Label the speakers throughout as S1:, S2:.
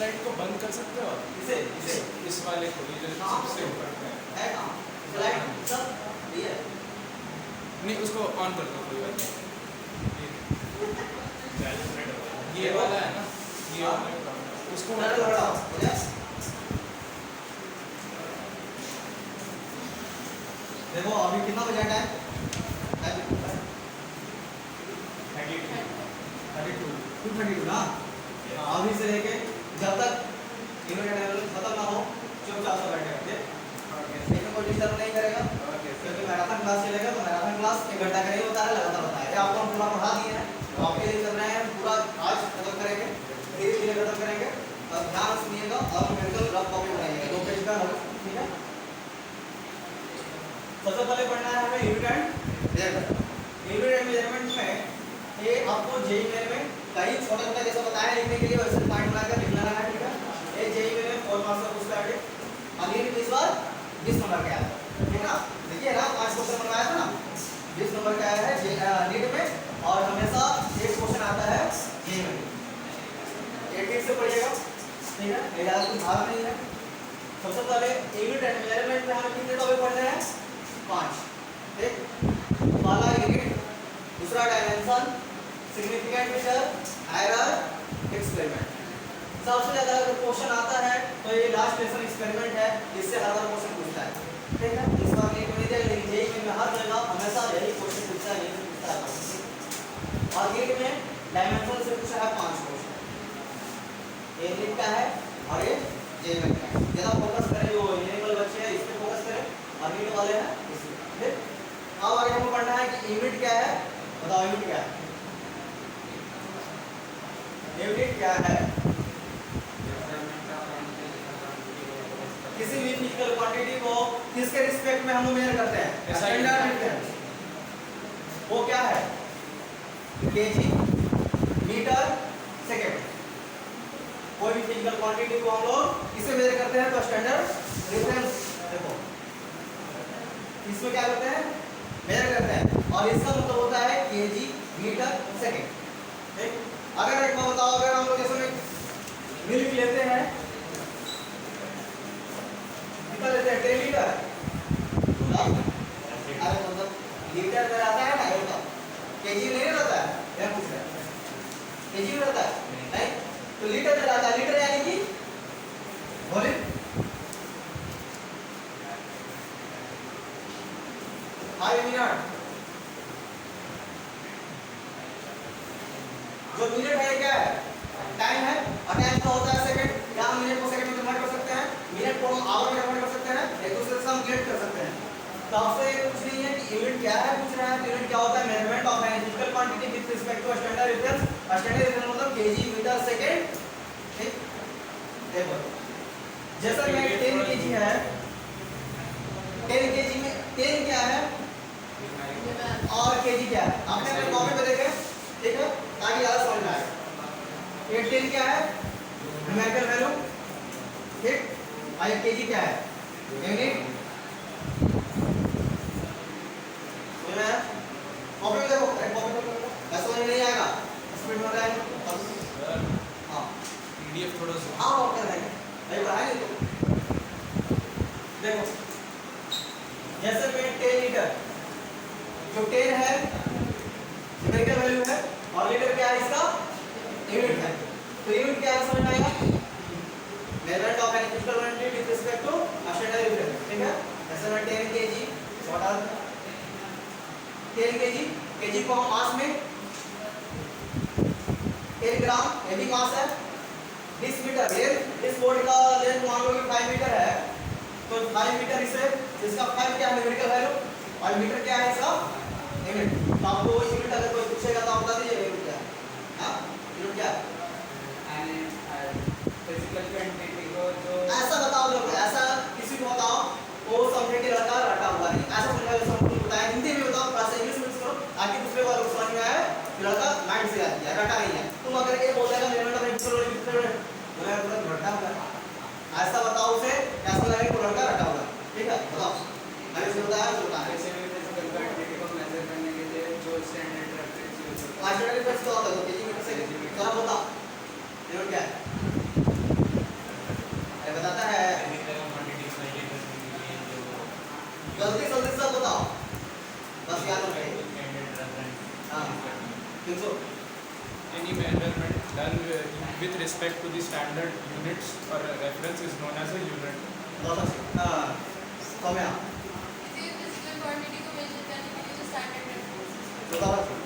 S1: Light को बंद कर सकते हो आप?
S2: इसे इसे
S1: इस वाले को ये जो सबसे ऊपर में
S2: है कहाँ लाइट सब ये
S1: नहीं, उसको ऑन कर दो, कोई बात नहीं। ये वाला है ना, ये वाला उसको
S2: कलर बढ़ाओ हो गया। देखो अभी कितना बजा टाइम 2:32 ना। अभी से लेके जब तक इन्होंने खत्म ना हो चुपचाप से बैठे रहिए। लेकिन कोई डिस्टर्ब नहीं करेगा क्योंकि मैराथन क्लास चलेगा तो मैराथन क्लास 1 घंटा का नहीं होता है, लगातार होता है। ये आपको हम पूरा पढ़ा दिए हैं तो आपके लिए कर रहे हैं, पूरा आज खत्म करेंगे, धीरे धीरे खत्म करेंगे। और ध्यान सुनिएगा और मेडिकल रफ कॉपी बनाइएगा 2 पेज का, ठीक है। सबसे पहले पढ़ना है हमें unit and measurement. Unit and measurement में ये आपको जेईई में कई छोटे छोटे जैसा बताया लिखने के लिए वैसे पॉइंट बनाकर लिखना है, ठीक है। ये जेईई में 4 मार्क्स का पूछता है और ये इस बार 20 नंबर का आया, ठीक है ना। देखिए ना 5 क्वेश्चन बनवाया था ना, 20 नंबर का आया है नीट में। और हमेशा एक क्वेश्चन आता है जेईई में, एक ठीक से पढ़िएगा, ठीक है। ये ज्यादा कुछ भाग नहीं है। सबसे पहले यूनिट एंड मेजरमेंट में हमें कितने टॉपिक पढ़ने हैं? 5, ठीक। पहला यूनिट, दूसरा dimension, significant feature, error, experiment. सबसे ज्यादा अगर क्वेश्चन आता है तो ये लास्ट लेसन एक्सपेरिमेंट है, इससे हर बार क्वेश्चन पूछता है, ठीक है। इस बार नीट में दिया लेकिन जेईई में हर जगह हमेशा यही क्वेश्चन पूछता है, यही पूछता है। और नीट में डायमेंशन से पूछा है 5 क्वेश्चन, ये नीट का है और ये जेईई में का है। ज्यादा फोकस करें जो इंजीनियरिंग वाले बच्चे हैं इस पे फोकस करें और नीट वाले हैं इस पे, ठीक। अब आगे हमको पढ़ना है कि यूनिट क्या है, बताओ यूनिट क्या है? यूनिट क्या है? किसी भी फिजिकल क्वांटिटी को किसके रिस्पेक्ट में हम मेजर करते हैं? Standard unit. वो क्या है? Kg, metre, second. कोई भी फिजिकल क्वांटिटी को हम लोग किससे मेजर करते हैं? तो स्टैंडर्ड रेफरेंस। देखो इसमें क्या करते हैं? मेजर करते हैं और इसका मतलब होता है केजी, मीटर, सेकंड, ठीक। अगर एक बात बताओ, अगर हम लोग जैसे मिल्क लेते हैं कितना लेते हैं? 10 लीटर। अरे मतलब लीटर में रहता है ना, ये बताओ केजी में नहीं रहता है, क्या पूछ रहे हैं? केजी में रहता है नहीं तो लीटर में रहता है। लीटर यानी कि वॉल्यूम। हाई मिनट, जो मिनट है क्या है? टाइम है और टाइम का होता है सेकंड। क्या हम मिनट को सेकंड में कन्वर्ट कर सकते हैं? मिनट को हम आवर में कन्वर्ट कर सकते हैं, एक दूसरे से हम रिलेट कर सकते हैं। तो आपसे ये पूछ रही है कि यूनिट क्या है, पूछ रहा है यूनिट क्या होता है? Measurement of an physical quantity with respect to standard reference. Standard reference मतलब केजी, मीटर, सेकंड, ठीक। देखो जैसा कि 10 केजी है, 10 केजी में 10 क्या है और केजी क्या है? आपने अपने कॉपी पे देखे, ठीक है, ताकि ज्यादा समझ में आए। ये 10 क्या है? न्यूमेरिकल वैल्यू, ठीक। और ये केजी क्या है? यूनिट। समझ में आया? कॉपी में देखो, कॉपी में ऐसा समझ नहीं आएगा, स्पीड में बताएंगे। हाँ
S1: पीडीएफ थोड़ा सा
S2: हाँ और कर देंगे, नहीं पढ़ाएंगे तो। देखो जैसे में 10 लीटर, जो 10 है न्यूमेरिकल वैल्यू है और लीटर क्या है? इसका यूनिट है। तो यूनिट क्या है समझ में आएगा? Measurement of an physical quantity with respect to standard reference, ठीक है। जैसे में 10 kg, what are 10 kg, kg को हम मास में 1 ग्राम, ये भी मास है। 20 मीटर, इस बोर्ड का लेंथ मान लो कि 5 मीटर है, तो 5 मीटर इसे इसका 5 क्या है? न्यूमेरिकल वैल्यू और मीटर क्या है? इसका यूनिट। तो आपको यूनिट अगर कोई पूछेगा तो आप बता दीजिए यूनिट क्या है? हाँ यूनिट क्या है?
S1: फिजिकल क्वांटिटी को जो
S2: ऐसा बताओ लोग, ऐसा किसी को बताओ वो समझे कि लड़का रटा हुआ नहीं, ऐसा समझा जो सबको बताया। हिंदी में बताओ, ऐसा इंग्लिश में करो ताकि दूसरे वालों को समझ में आए कि लड़का माइंड से आ गया, रटा नहीं है। तुम अगर ये बोल देगा मेरे मतलब बोला मतलब रटा हुआ है, ऐसा बताओ उसे कैसा लगे कि लड़का रटा हुआ है, ठीक है। बताओ अभी से बताया जो बताया।
S1: ऐसे में फिजिकल क्वांटिटी को मेजर करने के लिए जो स्टैंडर्ड रेफरेंस यूज होता है,
S2: स्टैंडर्ड रेफरेंस क्या होता है? केजी मीटर से जरा बताओ यूनिट क्या है? जल्दी जल्दी सब बताओ, बस याद रखें। हाँ ठीक सो
S3: Any measurement done with respect to the standard units or reference is known as a unit.
S2: बहुत अच्छी। हाँ सौम्या
S4: किसी फिजिकल क्वांटिटी को मेजर करने के लिए जो स्टैंडर्ड रेफरेंस
S2: तो बहुत अच्छी।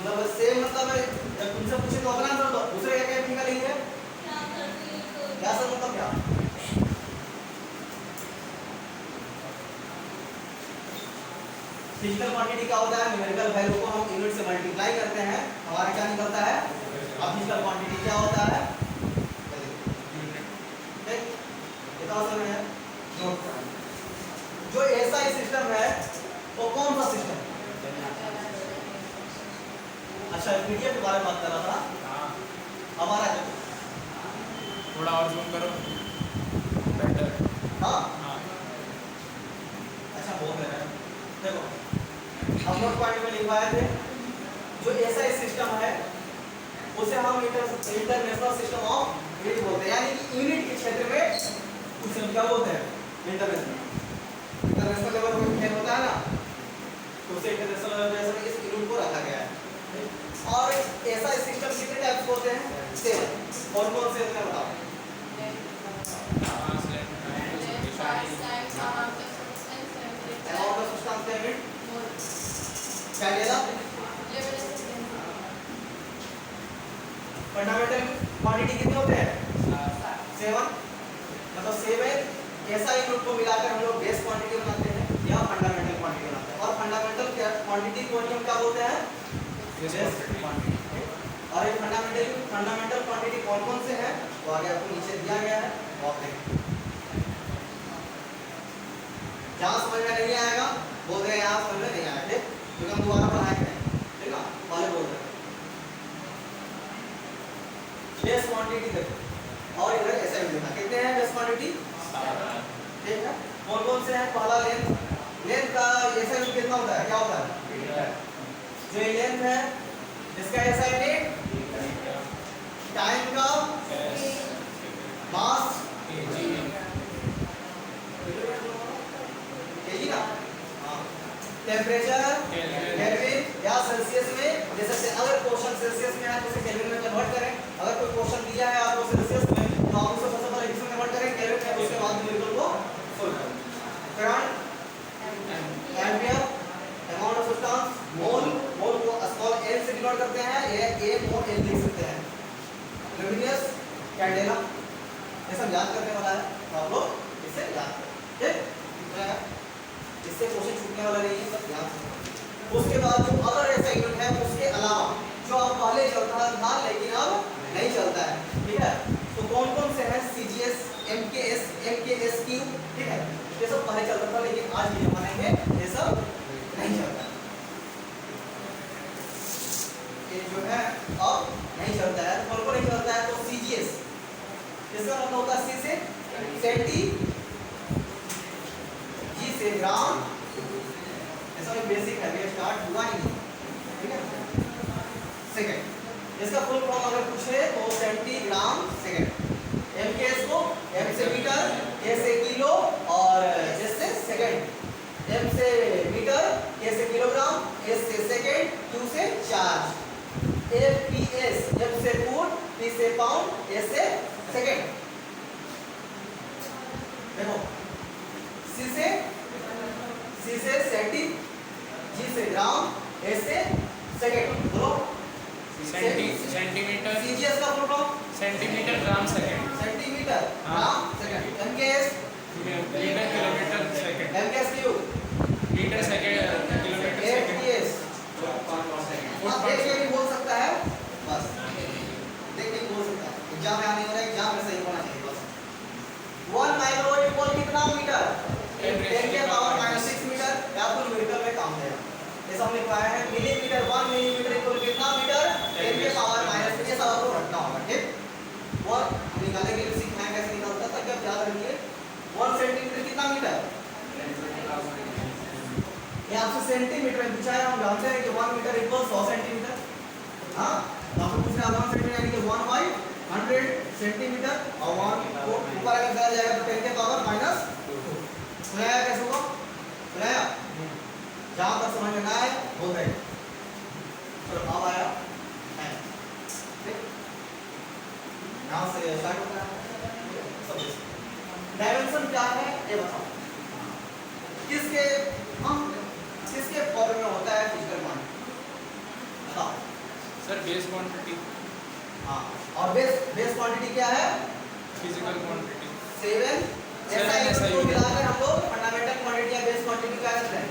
S2: मतलब सेम मतलब है, जब तुमसे पूछे तो अपना आंसर दो, दूसरे का क्या निकालेंगे? क्या सर मतलब क्या? फिजिकल क्वांटिटी क्या होता है? न्यूमेरिकल वैल्यू को हम यूनिट से मल्टीप्लाई करते हैं, हमारा क्या निकलता है? अब फिजिकल क्वांटिटी क्या होता है? ठीक, बताओ सर है नोट करें। जो ऐसा सिस्टम है वो कौन सा सिस्टम है? अच्छा पीडीएफ के बारे में बात कर रहा था
S3: हाँ,
S2: हमारा जो
S3: थोड़ा और जूम करो बेटर।
S2: हाँ
S3: हाँ,
S2: अच्छा बहुत है देखो हम नोट पॉइंट में लिखवाए थे जो ऐसा सिस्टम है उसे हम इंटरनेशनल सिस्टम ऑफ यूनिट बोलते हैं, यानी कि यूनिट के क्षेत्र में कुछ हम क्या बोलते हैं? इंटरनेशनल लेवल पे खेल होता है ना, तो उसे इंटरनेशनल लेवल पे इस यूनिट को रखा गया है। और ऐसा सिस्टम कितने टाइप्स होते हैं? 7। कौन कौन से हैं बताओ? अमाउंट ऑफ सब्सटेंस यूनिट क्या कहला? फंडामेंटल क्वांटिटी कितने होते हैं? 7। मतलब 7 ऐसा यूनिट को मिलाकर हम लोग बेस क्वांटिटी बनाते हैं या फंडामेंटल क्वांटिटी बनाते हैं। और फंडामेंटल क्वांटिटी को हम क्या बोलते हैं? Base quantity. और ये फंडामेंटल क्वांटिटी कौन कौन से हैं वो आगे आपको नीचे दिया गया है, वो आप देखें। जहाँ समझ में नहीं आएगा बोल रहे हैं, यहाँ समझ में नहीं आया ठीक, क्योंकि हम दोबारा पढ़ाएंगे ठीक ना, पहले बोल रहे हैं बेस क्वांटिटी देखो। और इधर ऐसा ही देखना कितने हैं बेस क्वांटिटी? ठीक है। कौन कौन से हैं? पहला लेंथ का ऐसा यूनिट कितना होता है? क्या होता है? जो लेंथ है इसका ऐसा यूनिट टाइम का मास केजी ना, हाँ टेम्परेचर केल्विन या सेल्सियस में दे सकते हैं। अगर क्वेश्चन सेल्सियस में है तो उसे केल्विन में कन्वर्ट करें, अगर कोई क्वेश्चन दिया है आपको सेल्सियस में तो आप उसे सबसे पहले इसमें कन्वर्ट करें केल्विन में, उसके बाद न्यूमेरिकल को सोल्व करें। Current ampere amount of substance mole को स्मॉल एल से डिनोट करते हैं, ये ए मोल एल लिख सकते हैं। लुमिनियस कैंडेला ये सब याद करने वाला है तो आप लोग इसे याद करें ठीक, इससे क्वेश्चन छूटने वाला नहीं है, सब याद करें। उसके बाद जो अदर ऐसा यूनिट है उसके अलावा जो अब पहले चलता था लेकिन अब नहीं चलता है ठीक है, तो कौन कौन से हैं? सीजीएस, एमकेएस, एमकेएसक्यू ठीक है, ये सब पहले चलता था लेकिन आज के जमाने में ये सब नहीं चलता है। ये जो है अब नहीं चलता है। कौन कौन नहीं चलता है? तो सीजीएस, इसका मतलब होता है सी से सेंटी, जी से ग्राम, ऐसा एक बेसिक है, ये स्टार्ट हुआ ही नहीं ठीक है। सेकंड इसका फुल फॉर्म अगर पूछे तो सेंटीग्राम सेकंड। एमकेएस को एम से मीटर, ए से किलो और एस से सेकंड। एम से मीटर, ए से किलोग्राम, एस से सेकंड, क्यू से चार्ज। एपीएस एफ से फुट, पी से पाउंड, एस से सेकंड। देखो सी से सेंटी, जी से ग्राम, एस से सेकंड। बोलो
S3: सेंटीमीटर
S2: सीजीएस का full form
S3: centimetre gram second,
S2: centimetre gram second. MKS
S3: metre kilometre second,
S2: MKSQ
S3: metre second kilometre second,
S2: APS आप देख के भी बोल सकता है, बस देख के बोल सकता है। एग्जाम में आने वाला एग्जाम में सही होना चाहिए बस। 1 माइक्रोवोल्ट इक्वल कितना मीटर? 10 के पावर -6 मीटर। या तो न्यूमेरिकल में काम देगा, ऐसा हमने पाया है। मिलीमीटर 1 मिलीमीटर इक्वल कितना मीटर? 10 के पावर -6। ये सब आपको रखना होगा ठीक। और निकालने के लिए सीखना है कैसे निकलता है, तब याद रखिए 1 सेंटीमीटर कितना मीटर? सेंटीमीटर में पूछा है, हम जानते हैं कि 1 मीटर इक्वल 100 सेंटीमीटर। हाँ, तो आपको पूछ रहा है 1 सेंटीमीटर यानी कि 1/100 सेंटीमीटर, और 1 को ऊपर अगर डाला जाएगा तो 10 के पावर -2। सुनाया कैसे होगा? सुनाया? जहाँ पर समझ में ना आए बोल रहे। चलो अब आया यहाँ से स्टार्ट होता है सब। डायमेंशन क्या है ये बताओ। किसके फॉर्म में होता है फिजिकल क्वांटिटी? बताओ
S3: सर बेस क्वांटिटी।
S2: हाँ, और बेस क्वांटिटी क्या है?
S3: फिजिकल क्वांटिटी
S2: 7 ऐसा
S3: SI
S2: को मिलाकर हम लोग फंडामेंटल क्वांटिटी या बेस क्वांटिटी क्या करते हैं?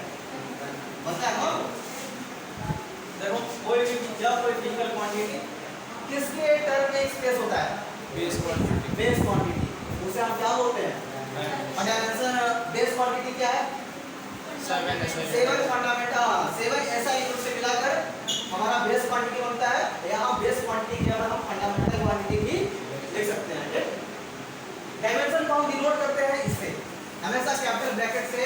S2: पता है ना? देखो कोई भी जब कोई फिजिकल क्वांटिटी किसके टर्म में एक्सप्रेस होता है?
S3: Base quantity.
S2: बेस क्वांटिटी, उसे हम क्या बोलते हैं? और डायमेंशन बेस क्वांटिटी क्या है?
S3: 7 SI
S2: 7 फंडामेंटल 7 ऐसा यूनिट से मिलाकर हमारा बेस क्वांटिटी बनता है। यहाँ बेस क्वांटिटी के जगह हम फंडामेंटल क्वांटिटी भी लिख सकते हैं। डायमेंशन को हम डिनोट करते हैं इससे, हमेशा कैपिटल ब्रैकेट से।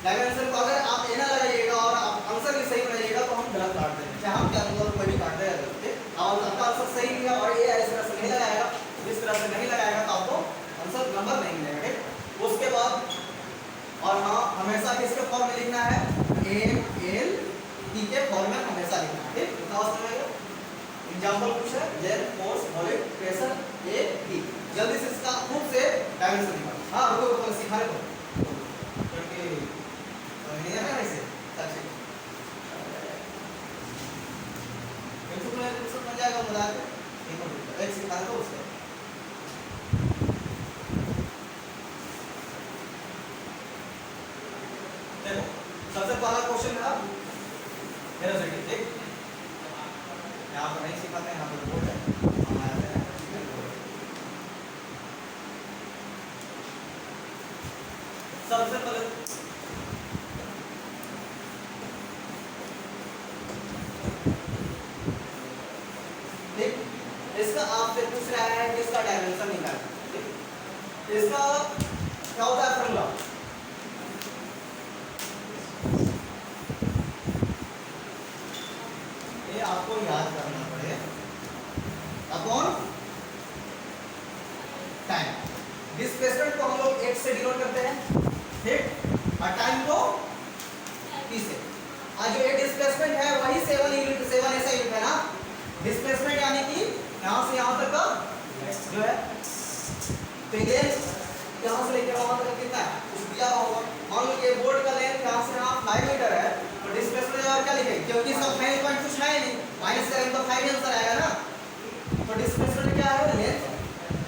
S2: डायमेंशन को अगर आप ए ना लगाइएगा और आप आंसर भी सही बनाइएगा तो हम गलत काट देंगे, चाहे हम क्या मतलब कोई भी काट देगा गलत। और आपका आंसर सही नहीं है और ए इस तरह से नहीं लगाएगा, इस तरह से नहीं लगाएगा तो आपको आंसर नंबर नहीं मिलेगा। उसके बाद और हाँ, हमेशा किसके फॉर्म में लिखना है? एम एल टी के फॉर्म में हमेशा लिखना है। ठीक, बताओ समझ। एग्जांपल पूछ है जेल फोर्स वॉल्यूम प्रेशर ए टी। जल्दी से इसका खुद से डायमेंशन निकालो। हाँ रुको रुको सिखा दो क्योंकि नहीं है ना ऐसे अच्छे बिल्कुल मैं समझ जाएगा बता के एक सिखा दो उसको। देखो सबसे पहला क्वेश्चन है वेलोसिटी। ठीक, यहाँ पर नहीं सिखाते हैं, यहाँ पर बोर्ड है हमारा है। सबसे पहले ठीक, इसका आपसे पूछ रहा है कि इसका डायमेंशन निकालना। ठीक, इसका क्या होता है फॉर्मूला? ये आपको याद करना पड़े अपॉन टाइम। डिस्प्लेसमेंट को हम लोग x से डिनोट करते हैं। ठीक, और टाइम को t से। आज जो ये डिस्प्लेसमेंट है वही 7 यूनिट 7 ऐसा यूनिट है ना। डिस्प्लेसमेंट यानी कि यहाँ से यहाँ तक का जो है, तो ये यहाँ से लेकर वहाँ तक कितना है कुछ दिया होगा। मान लो ये बोर्ड का लेंथ यहाँ से यहाँ 5 मीटर है, तो डिस्प्लेसमेंट जगह क्या लिखेंगे? क्योंकि सब फाइनल पॉइंट कुछ है नहीं, माइनस करेंगे तो 5 आंसर आएगा ना। तो डिस्प्लेसमेंट क्या है? लेंथ,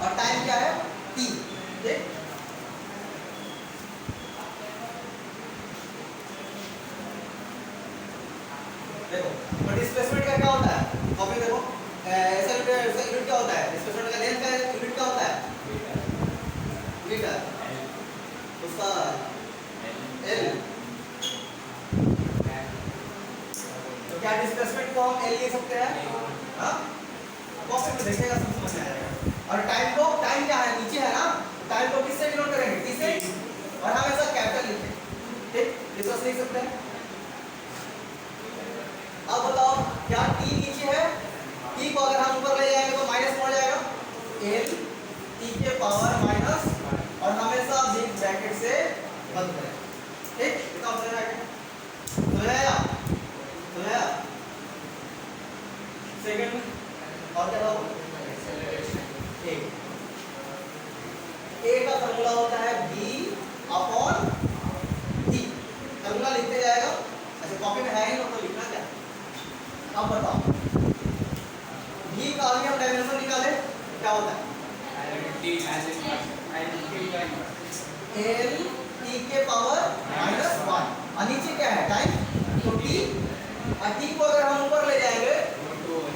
S2: और टाइम क्या है? t। ठीक, देखो तो डिस्प्लेसमेंट का क्या होता है? कॉपी देखो ऐसा यूनिट क्या होता है? डिस्प्लेसमेंट का लेंथ का यूनिट क्या होता है? मीटर, उसका एल। तो क्या डिस्प्लेसमेंट को हम एल लिख सकते हैं? हाँ, कॉपी में देखेगा सब समझ में आएगा। और टाइम को, टाइम क्या है? नीचे है ना, टाइम को किससे डिनोट करेंगे? टी से, और हमेशा कैपिटल लिखेंगे। ठीक, इस तरह से लिख सकते हैं। अब बताओ क्या t नीचे है? t को अगर हम ऊपर ले जाएंगे तो माइनस हो जाएगा l t के पावर माइनस, और हमेशा बिग ब्रैकेट से बंद करें। ठीक, कितना हो जाएगा? समझाया? सेकंड और क्या होगा? a का फॉर्मूला होता है b अपॉन t। फॉर्मूला लिखते जाएगा। अच्छा कॉपी में है ही तो लिखना क्या? अब बताओ v का आगे हम डायमेंशन निकाले क्या होता है?
S1: t as in
S2: l t के पावर -1, और नीचे क्या है? टाइम। तो t, और t को अगर हम ऊपर ले जाएंगे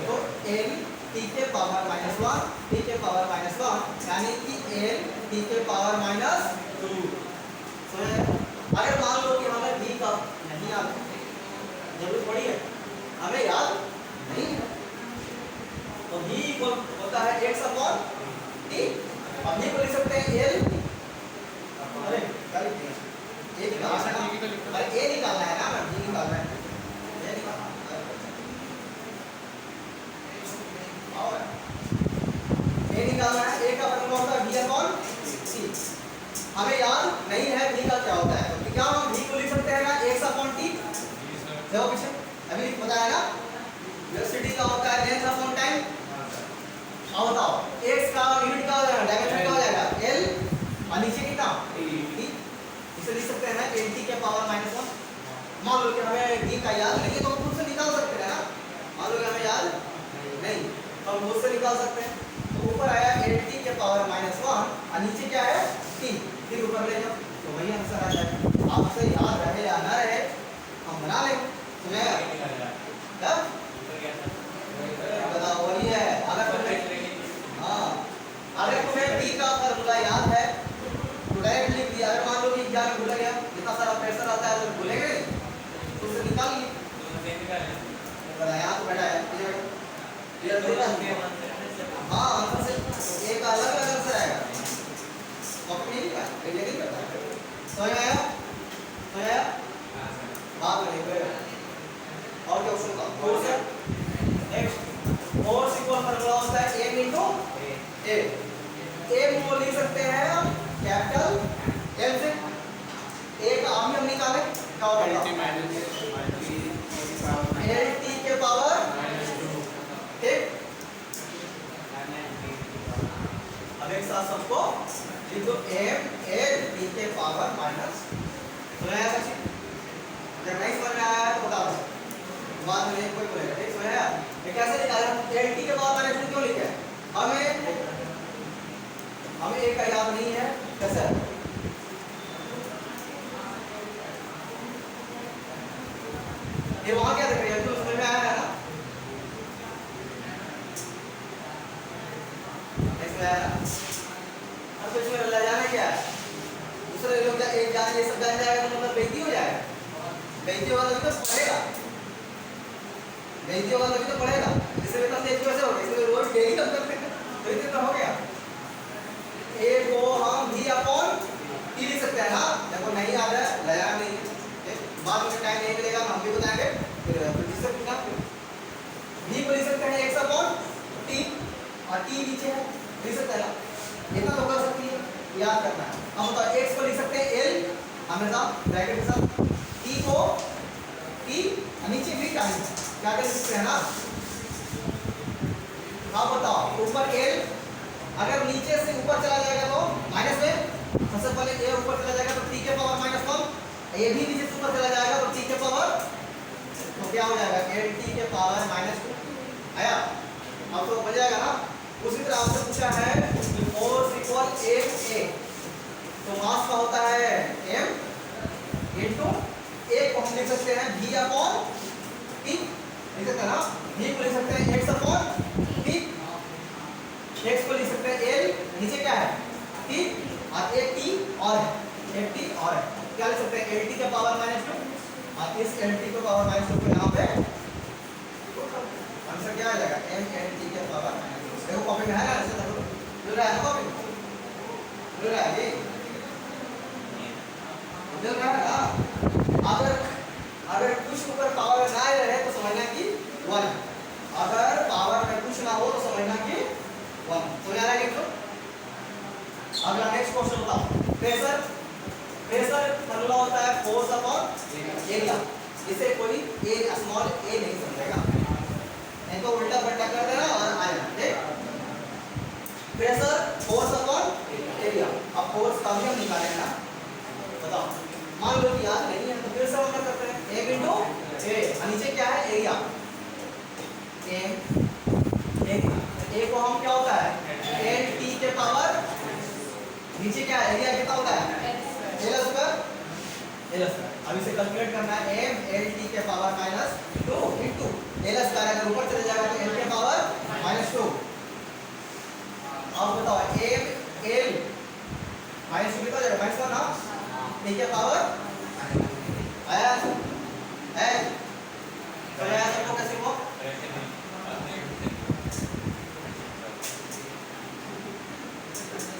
S2: तो l t के पावर -1, t के पावर -1 यानी कि l t के पावर -2। अगर मान लो कि हमें v का नहीं याद, जरूरत पड़ी है हमें याद नहीं है, तो v होता है x अपॉन t। अब ये को लिख सकते हैं l, अरे क्या लिखते हैं? a निकालना है ना, v निकालना है। क्या हम v को लिख सकते हैं ना x अपॉन t। देखो पीछे अभी बताया ना वेलोसिटी का होता है लेंथ अपॉन टाइम। अब बताओ x का यूनिट क्या हो जाएगा, डायमेंशन क्या हो जाएगा l और नीचे कितना t। इसे लिख सकते हैं ना lt के पावर -1। मान लो कि हमें v का याद नहीं है तो हम खुद से निकाल सकते हैं ना। मान लो कि हमें याद नहीं तो हम खुद से निकाल सकते हैं। तो ऊपर आया lt के पावर -1 और नीचे क्या है t, फिर ऊपर ले जाओ तो वही आंसर आ जाएगा। आपसे याद रहे या ना रहे हम बना लेंगे। सुनेगा क्या बताओ वही है। अगर तुम्हें हाँ अगर तुम्हें v का फार्मूला याद है तो डायरेक्ट लिख दिया। अगर मान लो कि एग्जाम में भूल गया, इतना सारा प्रेशर आता है तो भूलेंगे नहीं तो उसे निकाल लिए। यहाँ तो बैठा है हाँ आंसर से एक अलग आंसर आएगा, कॉपी नहीं का ये नहीं करता है। समझ में आया? समझ आया? बात नहीं करेगा और क्या क्वेश्चन का फोर्स है। नेक्स्ट फोर्स इक्वल फार्मूला होता है m into a। m को लिख सकते हैं हम कैपिटल M से। a का हम निकाले क्या होगा lt के पावर ठीक। अब एक साथ सबको लिख दो m lt के पावर माइनस। सुनाया सचिन? जब नहीं समझ में आया तो बता दो, बाद में नहीं कोई बोलेगा। ठीक सुनाया? ये कैसे निकाला lt के पावर माइनस क्यों लिखा है? हमें एक का याद नहीं है कैसे ये वहां क्या देख रहे हैं तो समझ में आया है ना। इसमें अब इसमें ले जाना क्या है, दूसरे लोग का एक जान ये सब जान जाएगा तो मतलब बेइज्जती हो जाएगा। बेइज्जती होगा तभी तो पढ़ेगा, बेइज्जती होगा तभी तो पढ़ेगा। इसलिए तो देख कैसे होगा, इसलिए रोज डेली हम करते हैं तो इतने तो हो गया। a को हम v अपॉन t लिख सकते हैं ना। देखो नहीं याद है लगाया नहीं है, बाद में टाइम नहीं मिलेगा हम भी बताएंगे फिर जिससे पूछना। v को लिख सकते हैं x अपॉन t और t नीचे है लिख सकते हैं ना, इतना तो कर सकती है याद करना है। हम बताओ x को लिख सकते हैं l हमेशा ब्रैकेट के साथ, t को t और नीचे v टाइम क्या कर सकते हैं ना। आप बताओ ऊपर l अगर नीचे से ऊपर चला जाएगा तो माइनस में, सबसे पहले a ऊपर चला जाएगा तो t के पावर -1, a भी नीचे से ऊपर चला जाएगा तो t के पावर तो क्या हो जाएगा lt के पावर -2 आया। अब तो बन जाएगा ना। उसी तरह आपसे पूछा है कि फोर्स इक्वल ma तो मास का होता है m इनटू a को हम लिख सकते हैं v अपॉन t लिख सकते हैं ना। v को लिख सकते हैं x अपॉन t, x को लिख सकते हैं l नीचे क्या है t और एक t और एक t और क्या लिख सकते हैं lt के पावर -2 और इस lt के पावर -2 को यहाँ पे आंसर क्या आ जाएगा m lt के पावर -2। देखो कॉपी में है ना, ऐसे देखो मिल रहा है ना, कॉपी मिल रहा है ये मिल रहा है ना। अगर कुछ ऊपर पावर ना रहे तो समझना कि 1, अगर पावर में कुछ ना हो तो समझना कि 1। तो यार है तो अगला नेक्स्ट क्वेश्चन बताओ। प्रेशर फार्मूला होता है फोर्स अपॉन एरिया। इसे कोई ए स्मॉल ए नहीं समझेगा, नहीं तो उल्टा पलटा कर देना और आएगा। ठीक प्रेशर फोर्स अपॉन एरिया। अब फोर्स का भी हम निकालेंगे ना। बताओ मान लो कि याद नहीं है तो फिर से हम क्या करते हैं a इनटू a, नीचे क्या है एरिया a को हम क्या होता है n t के पावर नीचे क्या है एरिया कितना होता है l स्क्वायर। अब इसे कैलकुलेट करना है m l t के पावर -2 इनटू l स्क्वायर। अगर ऊपर चले जाएगा तो l के पावर -2। अब बताओ m l -2 कितना हो जाएगा -1 ना, t के पावर आया है तो आया सबको कैसे वो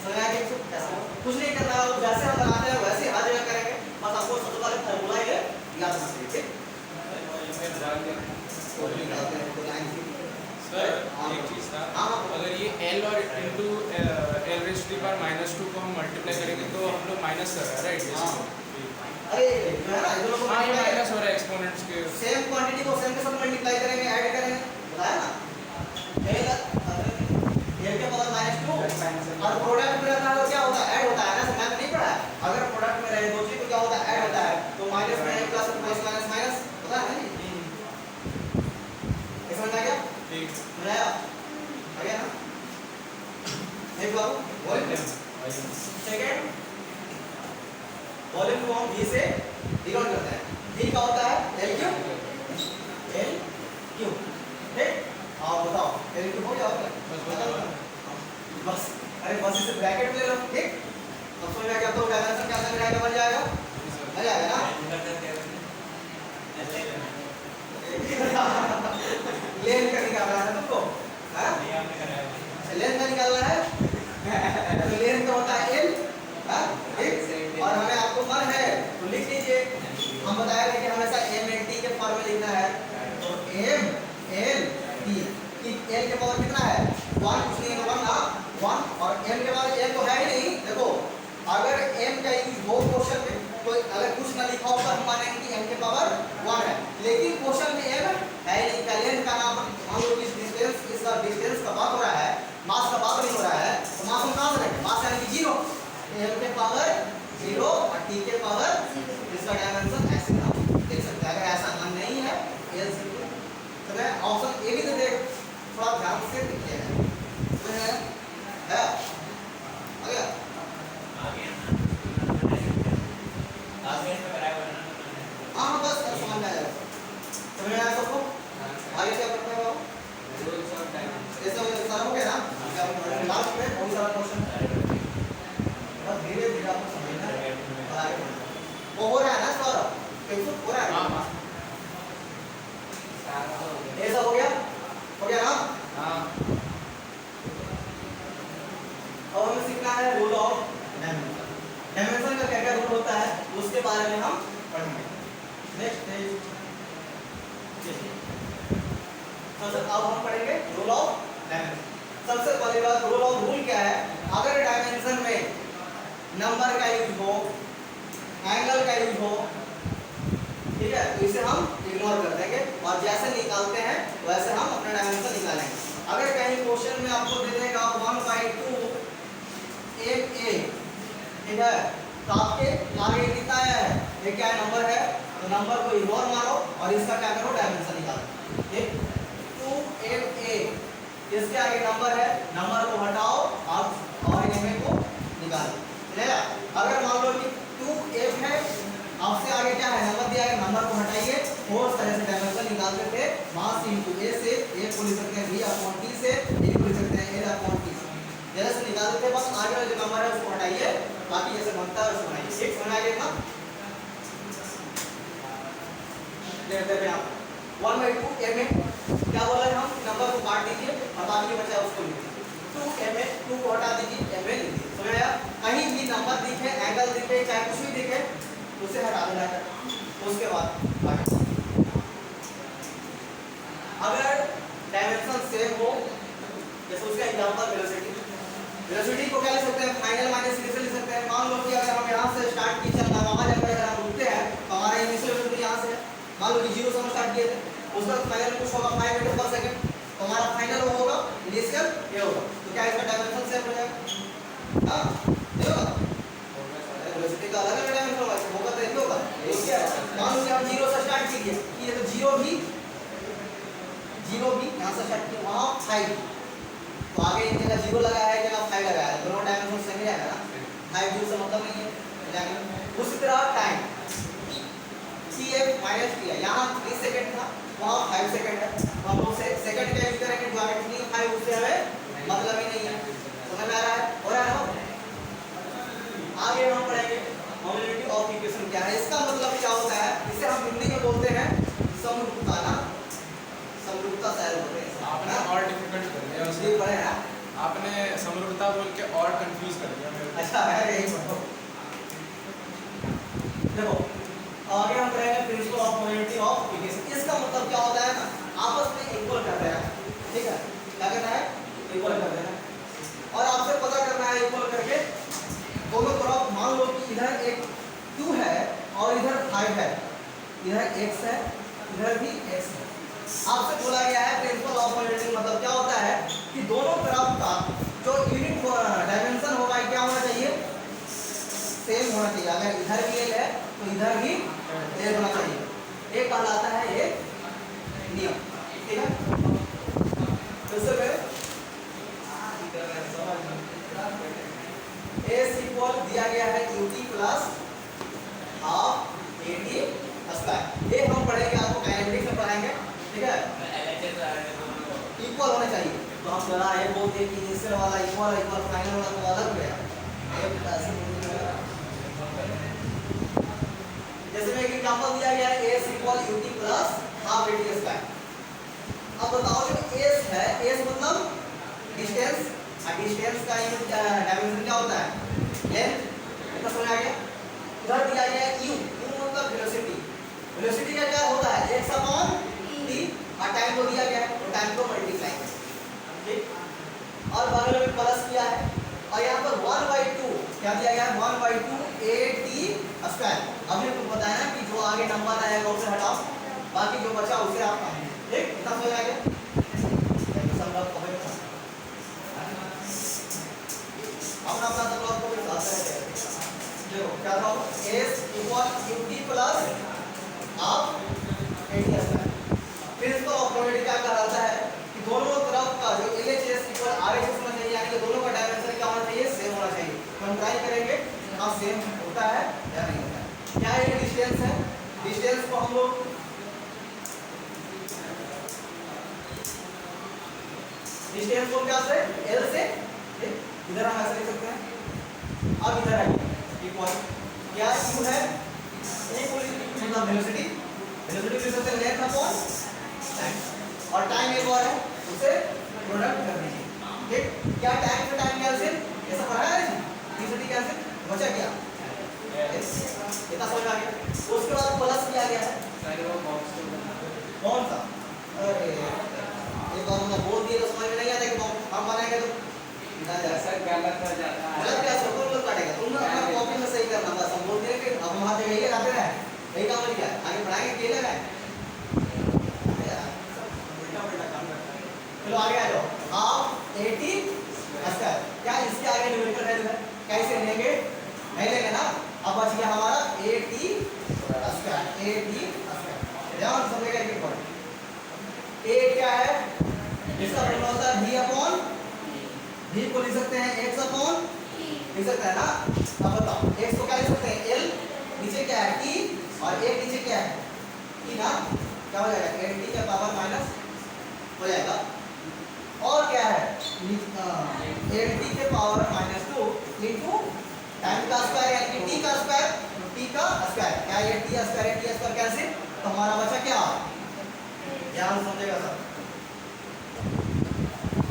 S2: सोया के कुछ नहीं करना, जैसे हम बनाते हैं वैसे हर जगह करेंगे, बस आपको सबसे पहले फार्मूला ये याद रखना है।
S3: सर एक चीज था, अगर ये l और into l raise to the power -2 को हम मल्टीप्लाई करेंगे तो हम लोग माइनस कर रहे हैं राइट।
S2: अरे जो है ना ये दोनों को
S3: हाँ ये
S2: multiply
S3: माइनस हो रहा है एक्सपोनेंट्स के
S2: सेम क्वांटिटी को सेम के साथ मल्टीप्लाई करेंगे, ऐड करेंगे, बताया ना। एल के पावर -2 और प्रोडक्ट में रहता है तो क्या होता है, ऐड होता है ना, समझ नहीं पड़ा है। अगर प्रोडक्ट में रहे दो चीज तो क्या होता है, ऐड होता है। तो माइनस में प्लस प्लस माइनस माइनस होता है ना। समझ आ गया,
S3: ठीक
S2: समझ आया, आ गया ना। एक बार वॉल्यूम सेकंड वॉल्यूम को हम v से डिनोट करते हैं। v का होता है l क्यूब ठीक। आप बताओ l क्यूब हो गया और क्या बस। अरे बस इसे ब्रैकेट में ले लो ठीक। अब समझ में आ गया, तो डायमेंशन क्या बन जाएगा, बन जाएगा ना। लेंथ का निकालना है तुमको, हाँ लेंथ का निकालना है तो लेंथ का होता है l, हाँ ठीक। और हमें आपको मन है तो लिख लीजिए। हम बताया कि हमेशा m n t के फॉर्म में लिखना है। तो m n t कि l के पावर कितना है 1, कुछ नहीं होगा ना 1, और m के पावर l तो है ही नहीं। देखो अगर m का यूज हो क्वेश्चन में तो अगर कुछ ना लिखा हो तो हम मानेंगे कि m के पावर 1 है, लेकिन क्वेश्चन में m है नहीं। का लेंथ का नाम हम लोग इस डिस्टेंस, इसका डिस्टेंस का बात हो रहा है, मास का बात नहीं हो रहा है। तो मास हम कहां से लेंगे, मास यानी कि 0, m के पावर 0 और t के पावर, इसका डायमेंशन ऐसे ना देख सकते हैं। अगर ऐसा मन नहीं है l तो मैं ऑप्शन ए भी तो देख, थोड़ा ध्यान से देखिएगा, समझ आया है। आ गया हाँ बस समझ में आ जाएगा, समझ में आया सबको। आगे क्या करते हैं बाबू, ये सब सारा हो गया ना। लास्ट में बहुत सारा क्वेश्चन बस धीरे धीरे आपको समझना है और आगे बढ़ना है। वो हो रहा है ना सौरभ, कैसे हो रहा है। ये सब हो गया ना।
S3: हाँ
S2: अब हमें सीखना है रूल ऑफ डायमेंशन। डायमेंशन का क्या क्या रूल होता है उसके बारे में हम पढ़ेंगे। नेक्स्ट अब हम पढ़ेंगे रूल ऑफ डायमेंशन। सबसे पहली बात रूल क्या है, अगर डायमेंशन में नंबर का यूज हो, एंगल का यूज हो, ठीक है, तो इसे हम इग्नोर कर देंगे और जैसे निकालते हैं वैसे हम अपना डायमेंशन निकालेंगे। अगर कहीं क्वेश्चन में आपको दे देगा 1/2 ma, ठीक है, तो आपके आगे कितना आया है, ये क्या नंबर है, तो नंबर को इग्नोर मारो और इसका क्या करो, डायमेंशन निकालो। ठीक 2ma, इसके आगे नंबर है, नंबर को हटाओ आप और ma को निकालो, चलेगा। अगर मान लो कि 2f है, आपसे आगे क्या है, नंबर दिया है, नंबर को हटाइए और इस तरह से डायमेंशन निकालते थे। मास इनटू a से a को लिख सकते हैं v/t से, a को लिख सकते हैं l/t से, जैसे निकालते थे। बस आगे वाला जो नंबर है उसको हटाइए, बाकी जैसे बनता है उसको बनाइए। ठीक समझ आ गया ना। देखते हैं आप 1/2 ma क्या बोला है, हम नंबर को काट दीजिए और बाकी जो बचा उसको लिख दीजिए। 2 ma, 2 को हटा दीजिए, ma लिख दीजिए। समझ आया। कहीं भी नंबर दिखे, एंगल दिखे, चाहे कुछ भी दिखे, उसे हटा देना है। उसके बाद आगे अगर डायमेंशन सेम हो, जैसे उसका एग्जांपल वेलोसिटी को क्या लिख सकते हैं, फाइनल माइनस से लिख सकते हैं। मान लो कि अगर हम यहां से स्टार्ट की चलना, वहां जाकर अगर हम रुकते हैं तो हमारा इनिशियल वेलोसिटी यहां से है। मान लो कि 0 से हम स्टार्ट किए थे, उसका फाइनल कुछ होगा 5 मीटर पर सेकंड, तो हमारा फाइनल वो होगा, इनिशियल ये होगा। तो क्या इसका डायमेंशन सेम हो जाएगा, हां ये होगा। वेलोसिटी का अलग अलग डायमेंशन होगा, होगा तो ये होगा। मान लो कि हम 0 से स्टार्ट किए, ये तो 0 भी यहां से स्टार्ट किए, वहां 5, तो आगे एक जगह 0 लगाया है, एक जगह 5 लगाया है, दोनों डायमेंशन सेम ही रहेगा ना। 5 0 से मतलब नहीं है, उसी तरह टाइम cf माइनस t है, यहां 3 सेकंड था, वहां 5 सेकंड है, तो हम लोग से सेकंड का यूज करेंगे, जो आगे 3 5 उससे हमें मतलब ही नहीं है। समझ में आ रहा है, हो रहा है ना। आगे हम पढ़ेंगे मोबिलिटी ऑफ इक्वेशन क्या है, इसका मतलब क्या होता है, इसे हम हिंदी में बोलते हैं समरूपता ना, समरूपता शायद बोलते हैं।
S3: आपने और डिफिकल्ट कर दिया उसे,
S2: ये पढ़े हैं
S3: आपने समरूपता बोल के और कंफ्यूज कर दिया मेरे को।
S2: अच्छा है, यही पढ़ो। देखो आगे हम पढ़ेंगे principle of mobility of equation. इसका मतलब क्या होता है ना, आपस में इक्वल कर देना, ठीक है, क्या करना है, इक्वल कर देना। और आपसे पता करना है इक्वल करके दोनों तरफ, मान लो कि इधर एक q है और इधर 5 है, इधर x है, इधर भी x है। आपसे बोला गया है प्रिंसिपल ऑफ मल्टीप्लिकेशन मतलब क्या होता है कि दोनों तरफ का जो यूनिट डायमेंशन होगा क्या होना चाहिए, सेम होना चाहिए। अगर इधर भी l है तो इधर भी l होना चाहिए। ये कहलाता है ये नियम, ठीक है। तो इससे पहले s इक्वल दिया गया है ut plus half at square. ये हम पढ़ेंगे, आपको काइनेटिक्स में पढ़ाएंगे, ठीक है। इक्वल होने चाहिए तो हम जरा ये बोलते हैं कि इनिशियल वाला इक्वल इक्वल फाइनल वाला तो अलग हो गया। जैसे में एक एग्जांपल दिया गया है s equal ut plus half at square. अब बताओ जो s है, s मतलब डिस्टेंस, और डिस्टेंस का यूनिट डायमेंशन क्या होता है, लेंथ। इतना समझ आ गया। उधर दिया गया है u, u मतलब वेलोसिटी। वेलोसिटी का क्या होता है x अपॉन t, और टाइम को दिया गया है तो टाइम को मल्टीप्लाई करें, ठीक। और बगल में प्लस किया है, और यहाँ पर 1/2 क्या दिया गया है, 1/2 at स्क्वायर। अभी तुम बताया ना कि जो आगे नंबर आएगा उसे हटाओ, बाकी जो बचा उसे आप काटें, ठीक। इतना समझ आ गया। अपना अपना सब लोग को भी साथ में देखो क्या था, s equal ut plus half at square. फिर इसको प्रोबेबिलिटी क्या कहलाता है कि दोनों तरफ का जो LHS इक्वल RHS होना चाहिए, यानी कि दोनों का डायमेंशन क्या होना चाहिए, सेम होना चाहिए। तो हम ट्राई करेंगे हाँ सेम होता है या नहीं होता है। क्या ये डिस्टेंस है, डिस्टेंस को हम लोग डिस्टेंस को क्या से L से, इधर हम ऐसे लिख सकते हैं। अब इधर है इक्वल क्या u है, मतलब वेलोसिटी, वेलोसिटी लिख सकते हैं लेंथ अपॉन टाइम, और टाइम एक और है उसे प्रोडक्ट कर दीजिए, ठीक। क्या टाइम से टाइम कैंसिल, ऐसा पढ़ा है जी, वेलोसिटी कैंसिल, बचा क्या, इतना समझ आ गया। उसके बाद प्लस किया गया है,
S1: सर वो बॉक्स
S2: कौन सा, अरे एक बार हमने बोल दिया तो समझ में नहीं आता कि हम बनाएंगे तो
S1: सर गलत हो जाता है।
S2: गलत क्या, सब लोग काटेगा, तुम अपना कॉपी में सही करना, बस हम बोल दिए कि अब वहां से यही लगाते रहे, यही काम लिखा है, आगे पढ़ाएंगे के लगाए। चलो आगे आ जाओ, हाफ at स्क्वायर। क्या इसके आगे न्यूमेरिकल वैल्यू है, कैसे लेंगे, नहीं लेंगे ना। अब बच गया हमारा at स्क्वायर, ध्यान समझेगा एक पॉइंट। a क्या है, इसका फॉर्मूला होता है v अपॉन, v को लिख सकते हैं x अपॉन, लिख सकते हैं ना। अब बताओ x को क्या लिख सकते हैं l, नीचे क्या है t, और एक नीचे क्या है t ना, क्या हो जाएगा 8t का पावर माइनस हो जाएगा, और क्या है 8t के पावर -2 इनटू टाइम का स्क्वायर यानी कि t का स्क्वायर, t का स्क्वायर क्या ये t स्क्वायर कैंसिल, तो हमारा बचा क्या, ध्यान समझेगा सर,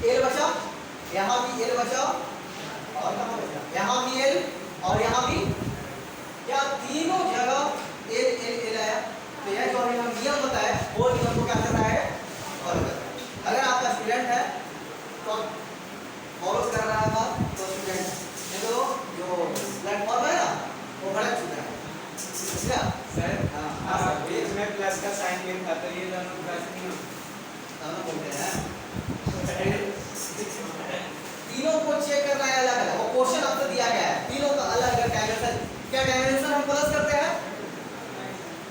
S2: l बचा, यहाँ भी l बचा, और कहाँ बचा, यहाँ भी l और यहाँ भी, क्या तीनों जगह l आया। तो यह जो अभी हम नियम बताया वो नियम को क्या कर रहा है, फॉलो कर रहा है। अगर आपका स्टूडेंट है तो फॉलो कर रहा था तो स्टूडेंट है, नहीं तो जो प्लेटफॉर्म है ना वो भड़क चुका है, समझा
S1: सर
S2: हाँ
S1: बीच में प्लस का साइन गिन था तो ये दोनों प्लस नहीं
S2: बोलते हैं। तीनों को चेक करना है अलग अलग, वो क्वेश्चन आपसे दिया गया है, तीनों का अलग अलग डायमेंशन, क्या डायमेंशन हम प्लस करते हैं,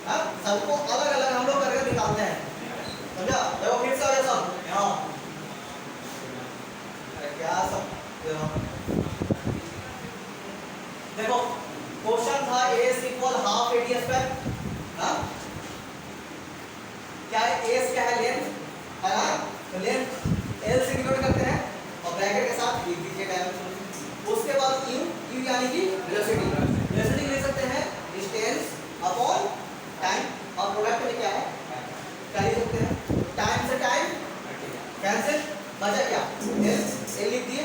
S2: हाँ सबको अलग अलग हम लोग करके निकालते हैं, समझा। देखो फिर से आ जाओ सब यहाँ, अरे क्या सब देखो क्वेश्चन था a equal half at square, हाँ क्या है a क्या है लेंथ है ना, तो लेंथ l से डिनोट करते हैं और ब्रैकेट के साथ लिख दीजिए डायमेंशन। उसके बाद u यानी कि वेलोसिटी, वेलोसिटी लिख सकते हैं डिस्टेंस अपॉन टाइम, और प्रोडक्ट में क्या है क्या लिख सकते हैं, टाइम से टाइम कैंसिल, बचा क्या l लिख दिए,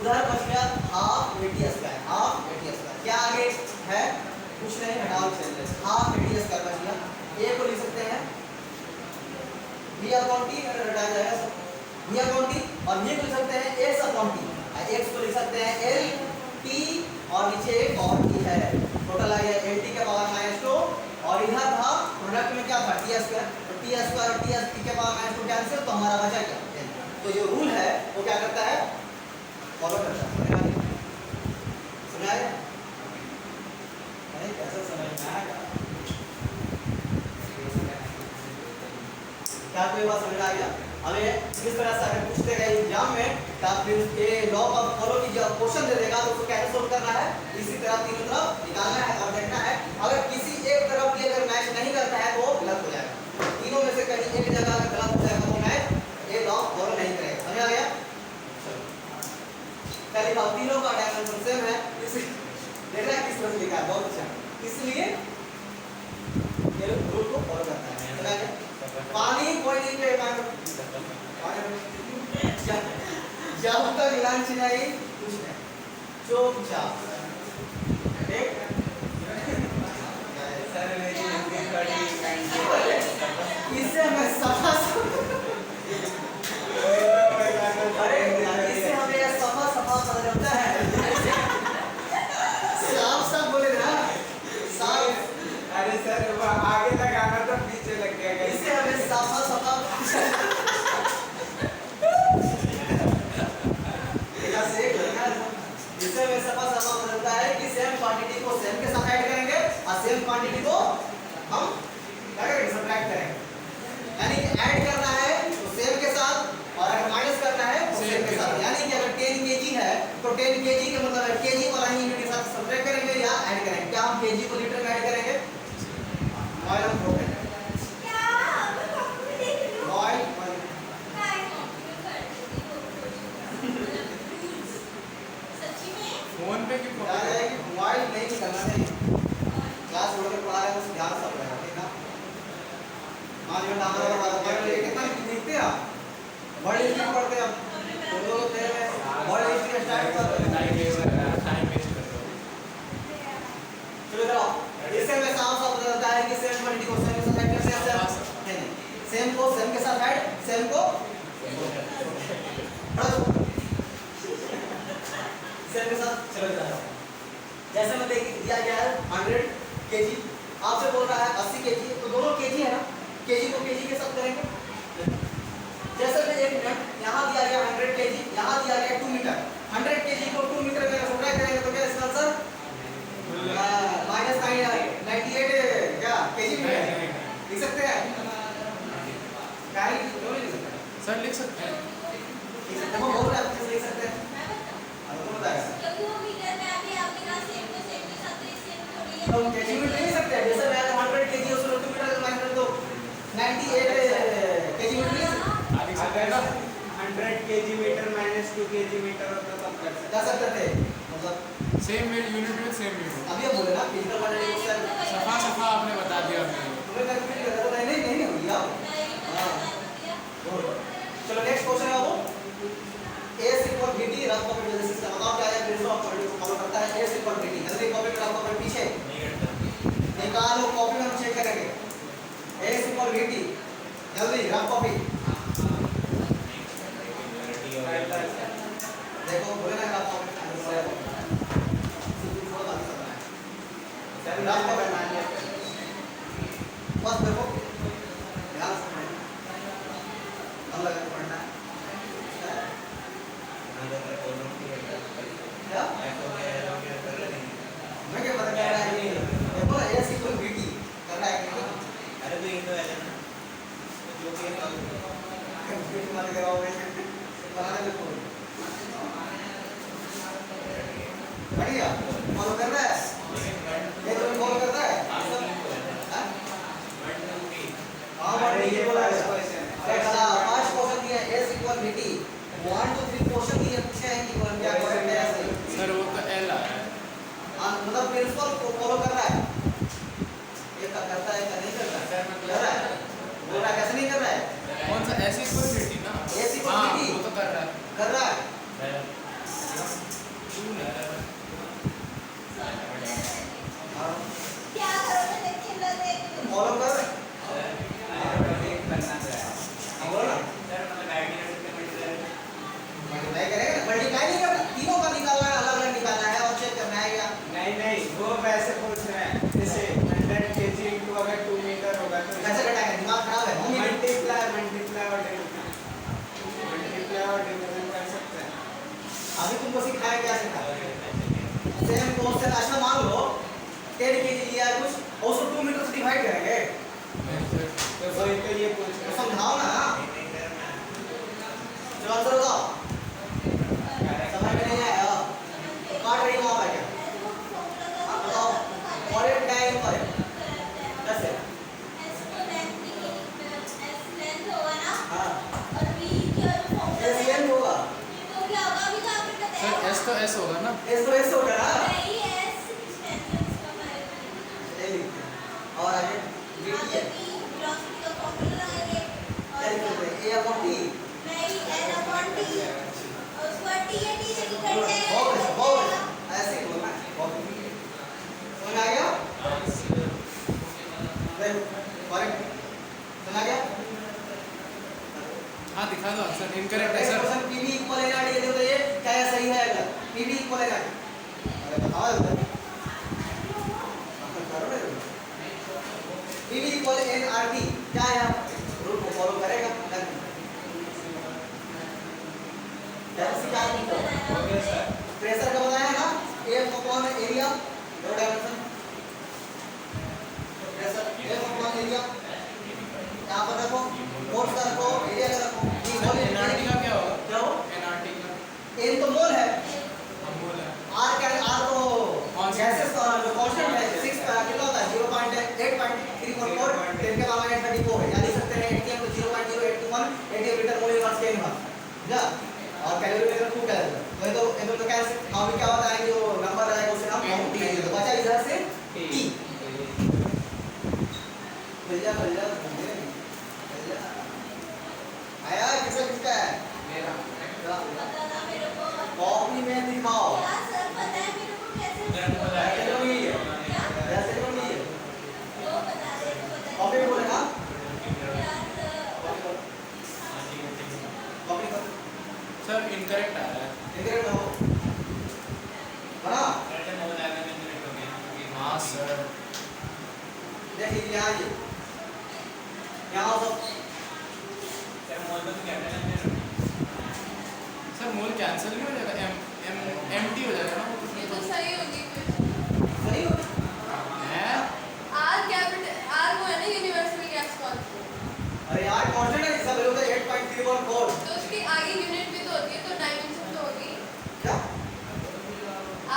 S2: उधर बच गया half at square, half at square क्या आगे है कुछ नहीं हटाओ, हाफ at स्क्वायर बच गया। a को लिख सकते हैं v अपॉन t, हटा जाएगा सब v अपॉन t, और v को लिख सकते हैं x अपॉन t, x को लिख सकते हैं l t, और नीचे एक और t है, टोटल आ गया l t के पावर -2 स्क्वायर, तो टी स्क्वायर और टी के पावर माइनस 2 कैंसिल, तो हमारा बचा क्या n। तो जो रूल है वो क्या करता है, फॉलो करता है। समझ आया? नहीं कैसे समझ में आएगा? क्या कोई बात समझ आ गया? हमें इस तरह से अगर पूछ देगा एग्जाम में कि आप ये लॉ का फॉलो कीजिए, क्वेश्चन दे देगा तो उसको कैसे सोल्व करना है, इसी तरह तीनों तरफ निकालना है और देखना है। अगर किसी एक तरफ भी अगर मैच नहीं करता है तो वो गलत हो जाएगा। तीनों में से कहीं एक जगह अगर गलत हो जाएगा तो मैच ये लॉ फॉलो नहीं करेगा। समझ आ गया? चलिए लिखा तीनों का डायमेंशन सेम है, इसलिए देख रहा है किस तरह से लिखा है, बहुत अच्छा। इसलिए ये रूल को फॉलो करता है। समझ आ गया? पानी कोई नहीं पिएगा, जब तक लंच नहीं कुछ नहीं, चुपचाप। ठीक? इससे मैं सफा अरे इससे हमें यह सफा पता चलता है। साफ साफ बोले ना, साफ।
S1: अरे सर वो आगे तक आना तो पीछे लग गया।
S2: इससे हमें सफा इससे में सफा बदलता है कि सेम क्वांटिटी को सेम के साथ ऐड करेंगे और सेम क्वांटिटी को हम क्या करेंगे, सबट्रैक्ट करेंगे। यानी कि ऐड करना है तो सेम के साथ और अगर माइनस करना है तो सेम के साथ। यानी कि अगर 10 kg है तो 10 kg के मतलब है kg वाला ही यूनिट के साथ सबट्रैक्ट करेंगे या ऐड करेंगे। क्या हम kg को लीटर में ऐड करेंगे? ऑयल हम प्रोटीन ऑयल
S3: फोन पे क्यों
S2: याद है कि मोबाइल नहीं निकलना चाहिए। क्लास छोड़ के पढ़ा रहे हैं तो ध्यान सब रहेगा, ठीक ना? 5 घंटा हमारा मोबाइल लेके कितना लिखते हैं आप, वर्ड हिस्ट्री पढ़ते हैं हम तो लोग तेरे में वर्ड हिस्ट्री स्टार्ट करते हैं।
S3: टाइम वेस्ट कर रहे हो।
S2: चलो चलो इससे में साफ बताता है कि सेम क्वांटिटी को सेम के साथ ऐड करते हैं। नहीं सेम को सेम के साथ ऐड, सेम को सेम के साथ। चलो बताओ, जैसे मैं देखिए दिया गया है 100 kg, आपसे बोल रहा है 80 kg, तो दोनों kg है ना, kg को kg के साथ करेंगे। जैसे मैं 1 मिनट यहाँ दिया गया 100 kg, यहाँ दिया गया 2 मीटर, 100 kg को 2 मीटर में सब्ट्रैक्ट करेंगे तो क्या इसका आंसर -98 क्या kg लिख सकते हैं? क्या लिख सकते हैं?
S3: सर लिख सकते हैं।
S2: लिख सकते हैं, मैं बोल रहा हूँ लिख सकते हैं। तो बताया
S4: क्योंकि वो मीटर में अभी आपके पास सेम के साथ सेम थोड़ी है।
S2: तो केजी में ले सकते हैं। जैसे मैं 100 केजी उसको 2 मीटर माइनस कर दो 98 केजी में ले
S3: लिख सकते हैं ना।
S1: 100 kg metre minus 2 kg metre होता तब कर
S2: सकते थे। मतलब
S3: सेम यूनिट में सेम यूनिट।
S2: अभी हम बोले ना फिजिकल क्वांटिटी को सर
S3: सफा आपने बता दिया अभी।
S2: तुम्हें कंफ्यूज कर रहा था, नहीं हुई आप। हां चलो नेक्स्ट क्वेश्चन है वो A = VT rough copy basis system. बताओ क्या है प्रिंसिपल ऑफ क्वांटिटी को फॉलो करता है। A = VT जल्दी कॉपी में रफ कॉपी पीछे निकालो, कॉपी में हम चेक करेंगे। A = VT जल्दी रफ कॉपी देखो बोले ना रफ कॉपी बस देखो ध्यान से हम लगा पढ़ना है क्या मैं क्या पता कर रहा है ये देखो ना A = VT कर रहा है कि नहीं?
S5: अरे तो ये तो है ना जो कि
S2: कंप्यूटर मत कराओ बनाने में कोई बढ़िया फॉलो कर रहा है ये तो फॉलो कर रहा है। हां बढ़िया ये बोला है चला पांच क्वेश्चन दिए A = VT 1 2 3 क्वेश्चन दिए पूछे हैं कि कौन क्या करेंगे ऐसे
S3: सर वो तो एल आ रहा है।
S2: हां मतलब प्रिंसिपल को फॉलो कर रहा है। ये करता है क्या नहीं करता है? कर रहा है, बोल रहा है कैसे नहीं कर रहा है?
S3: कौन सा ऐसी कोई फिटी ना?
S2: ऐसी कोई
S3: हाँ,
S2: फिटी?
S3: वो तो कर रहा है।
S2: कर रहा है हां
S4: क्या करोगे लेकिन ना देख
S2: फॉलो कर बोल ना मल्टीप्लाई करेगा ना, मल्टीप्लाई नहीं करना, तीनों का निकालना है, अलग अलग निकालना है और चेक करना है या
S1: नहीं वो वैसे पूछ रहे हैं जैसे 100 kg into अगर 2 मीटर होगा तो
S2: कैसे घटाएंगे
S1: मल्टीप्लाई मल्टीप्लाई और डिवीजन कर सकते हैं।
S2: अभी तुमको सिखाया क्या सिखाया? सेम क्वेश्चन अच्छा मान लो 10 kg लिया है कुछ और उसको 2 मीटर से डिवाइड करेंगे
S1: तो वही तो ये पूछ
S2: तो
S1: रहा
S2: समझाओ ना। चलो आंसर बताओ। समझ में नहीं आया काट रही हो आप क्या? आप बताओ और एक टाइम पर कैसे? हाँ एसएन होगा
S3: सर एस तो एस होगा ना?
S2: एस तो एस होगा ना। ये लिखते हैं। और आगे क्या लिखते हैं? ए अपॉन टी बहुत ऐसे ही बोलना है। समझ आ गया? करेक्ट समझ आ गया?
S3: हाँ दिखा दो आंसर। इनकरेक्ट है
S2: ऐसा
S3: sir.
S2: Question PV equal NRT ये बताइए क्या ये सही है अगर पीवी इक्वल एनआरटी? अरे बताओ जरा। करो ना पीवी इक्वल एनआरटी क्या है? रूल को फॉलो करेगा जैसे क्या प्रेशर का बताया है ना F अपॉन एरिया दो dimension pressure F upon area यहाँ पर रखो फोर्स का रखो एरिया का रखो ये वॉल्यूम
S3: एनआरटी का क्या होगा?
S2: क्या हो
S3: एनआरटी का
S2: n तो मोल है
S3: हम बोल रहे हैं।
S2: r क्या है r तो
S3: Constant
S2: गैसेस का कांस्टेंट है 6 कितना होता है 0.8.344 10 के पावर 34 है या लिख सकते हैं atm को 0.0821 atm लीटर मोल इनवर्स के इनवर्स या और कैलोरीमीटर को कैलोरी तो कैसे हम क्या होता है जो नंबर रहेगा उसे हम काउंट करेंगे तो बचा इधर से t भैया आया किसका है
S1: मेरा
S2: कॉपी में दिखाओ कॉपी में बोलेगा कॉपी कर
S3: सर इनकरेक्ट आ रहा है।
S2: इनकरेक्ट हो बना
S3: हाँ सर।
S2: देखिए यहाँ ये यहाँ सब
S3: सर मोल कैंसिल नहीं हो जाएगा? एम्प्टी हो जाएगा ना?
S4: ये तो सही होगी फिर।
S2: सही हो
S3: है?
S4: R कैपिटल R वो है ना यूनिवर्सल गैस कांस्टेंट।
S2: अरे यार कांस्टेंट है इसका वैल्यू होता है 8.314
S4: तो उसकी आगे यूनिट भी तो होती है तो डायमेंशन तो होगी।
S2: क्या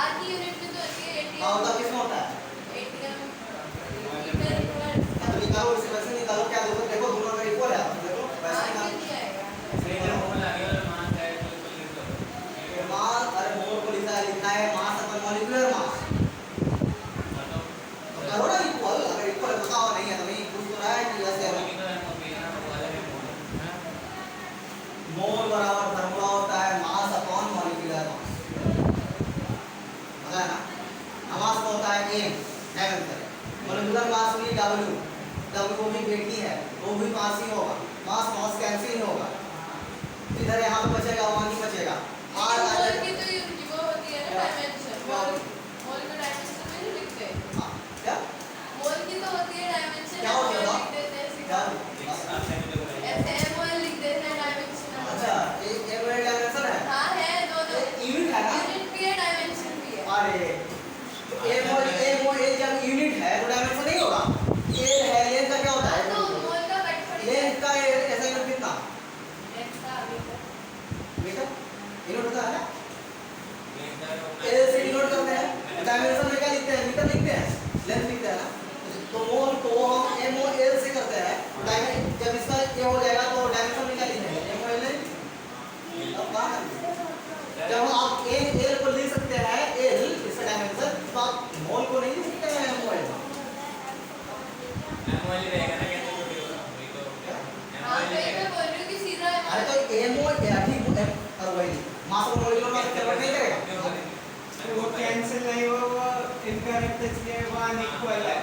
S4: R की यूनिट भी तो होती है
S2: हाँ होता
S4: ATM
S2: किसमें होता है
S4: ATM मीटर पर।
S2: तो निकालो इसे वैसे निकालो क्या देखो देखो दोनों का इक्वल है देखो वैसे
S4: आगे
S2: निकालो
S4: नहीं आएगा।
S2: मास अरे मोल को लिखना है मास अपन मॉलिक्यूलर मास तो करो ना इक्वल अगर इक्वल बताओ नहीं है तो नहीं पूछ तो रहा है कि ऐसे मोल बराबर फार्मूला होता है मास अपॉन मॉलिक्यूलर मास पता है ना मास को होता है m डायमेंशन मॉलिक्यूलर मास भी w वो भी बेटी है वो भी मास ही होगा मास मास कैंसिल होगा इधर यहाँ पे बचेगा वहाँ नहीं बचेगा
S4: मोल की तो वो होती है ना डायमेंशन। मोल को डायमेंशन में नहीं लिखते।
S2: क्या
S4: मोल की तो होती है डायमेंशन।
S2: क्या होता है
S4: लिख देते हैं
S2: क्या
S4: ऐसे मोल लिख देते हैं डायमेंशन।
S2: अच्छा ये वाला डायमेंशन है
S4: हाँ है दोनों।
S2: यूनिट है ना
S4: यूनिट भी है डायमेंशन भी है।
S2: अरे तो ए जब यूनिट है तो डायमेंशन नहीं होगा ए है लेंथ का क्या होता है
S4: तो मोल का कट पड़
S2: लेंथ का ऐसा यूनिट कितना
S4: लेंथ का मीटर।
S2: मीटर यूनिट होता है ना ए से यूनिट करते हैं डायमेंशन में क्या लिखते हैं मीटर लिखते हैं लेंथ लिखते हैं ना तो मोल को हम एम ओ एल से करते हैं जब इसका ये हो जाएगा तो डायमेंशन में क्या लिखेंगे एम ओ एल अब कहां जब आप ए एल को लिख सकते हैं एल इसका डायमेंशन तो आप मोल को नहीं लिख सकते हैं एम ओ एल
S4: हाँ वही मैं बोल रही हूँ कि सीधा है।
S2: अरे तो एम ओ ठीक है और वही मास और मॉलिक्यूलर मास कन्वर्ट नहीं करेगा
S1: वो कैंसिल नहीं हुआ वो इनकरेक्ट इसलिए वन इक्वल है।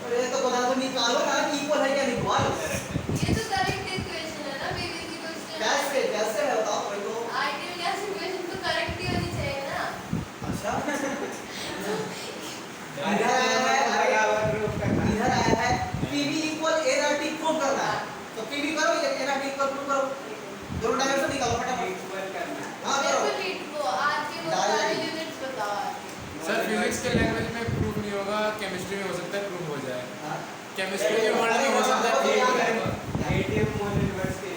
S2: अरे तो बता दो निकालो ना कि इक्वल है क्या इक्वल
S4: ये तो करेक्ट इक्वेशन है ना बेबी की क्वेश्चन।
S2: कैसे है बताओ कोई तो
S4: आइडियल गैस इक्वेशन तो करेक्ट ही होनी चाहिए ना।
S2: अच्छा
S1: बराबर प्रूफ करना।
S2: इधर आया है पीवी इक्वल एनआरटी प्रूव करना है करो, दोनों डायमेंशन निकालो फटाफट।
S1: इक्वल करना
S2: हाँ
S4: मेरे
S2: करो।
S4: को लीड को आज के वो सारे यूनिट्स बताओ आज के।
S3: सर फिजिक्स के लैंग्वेज में प्रूव नहीं होगा, केमिस्ट्री में हो सकता है प्रूव हो जाए।
S2: हाँ।
S3: केमिस्ट्री के वर्ड में हो सकता है प्रूव हो जाए।
S1: एटीएम मोल इनवर्स के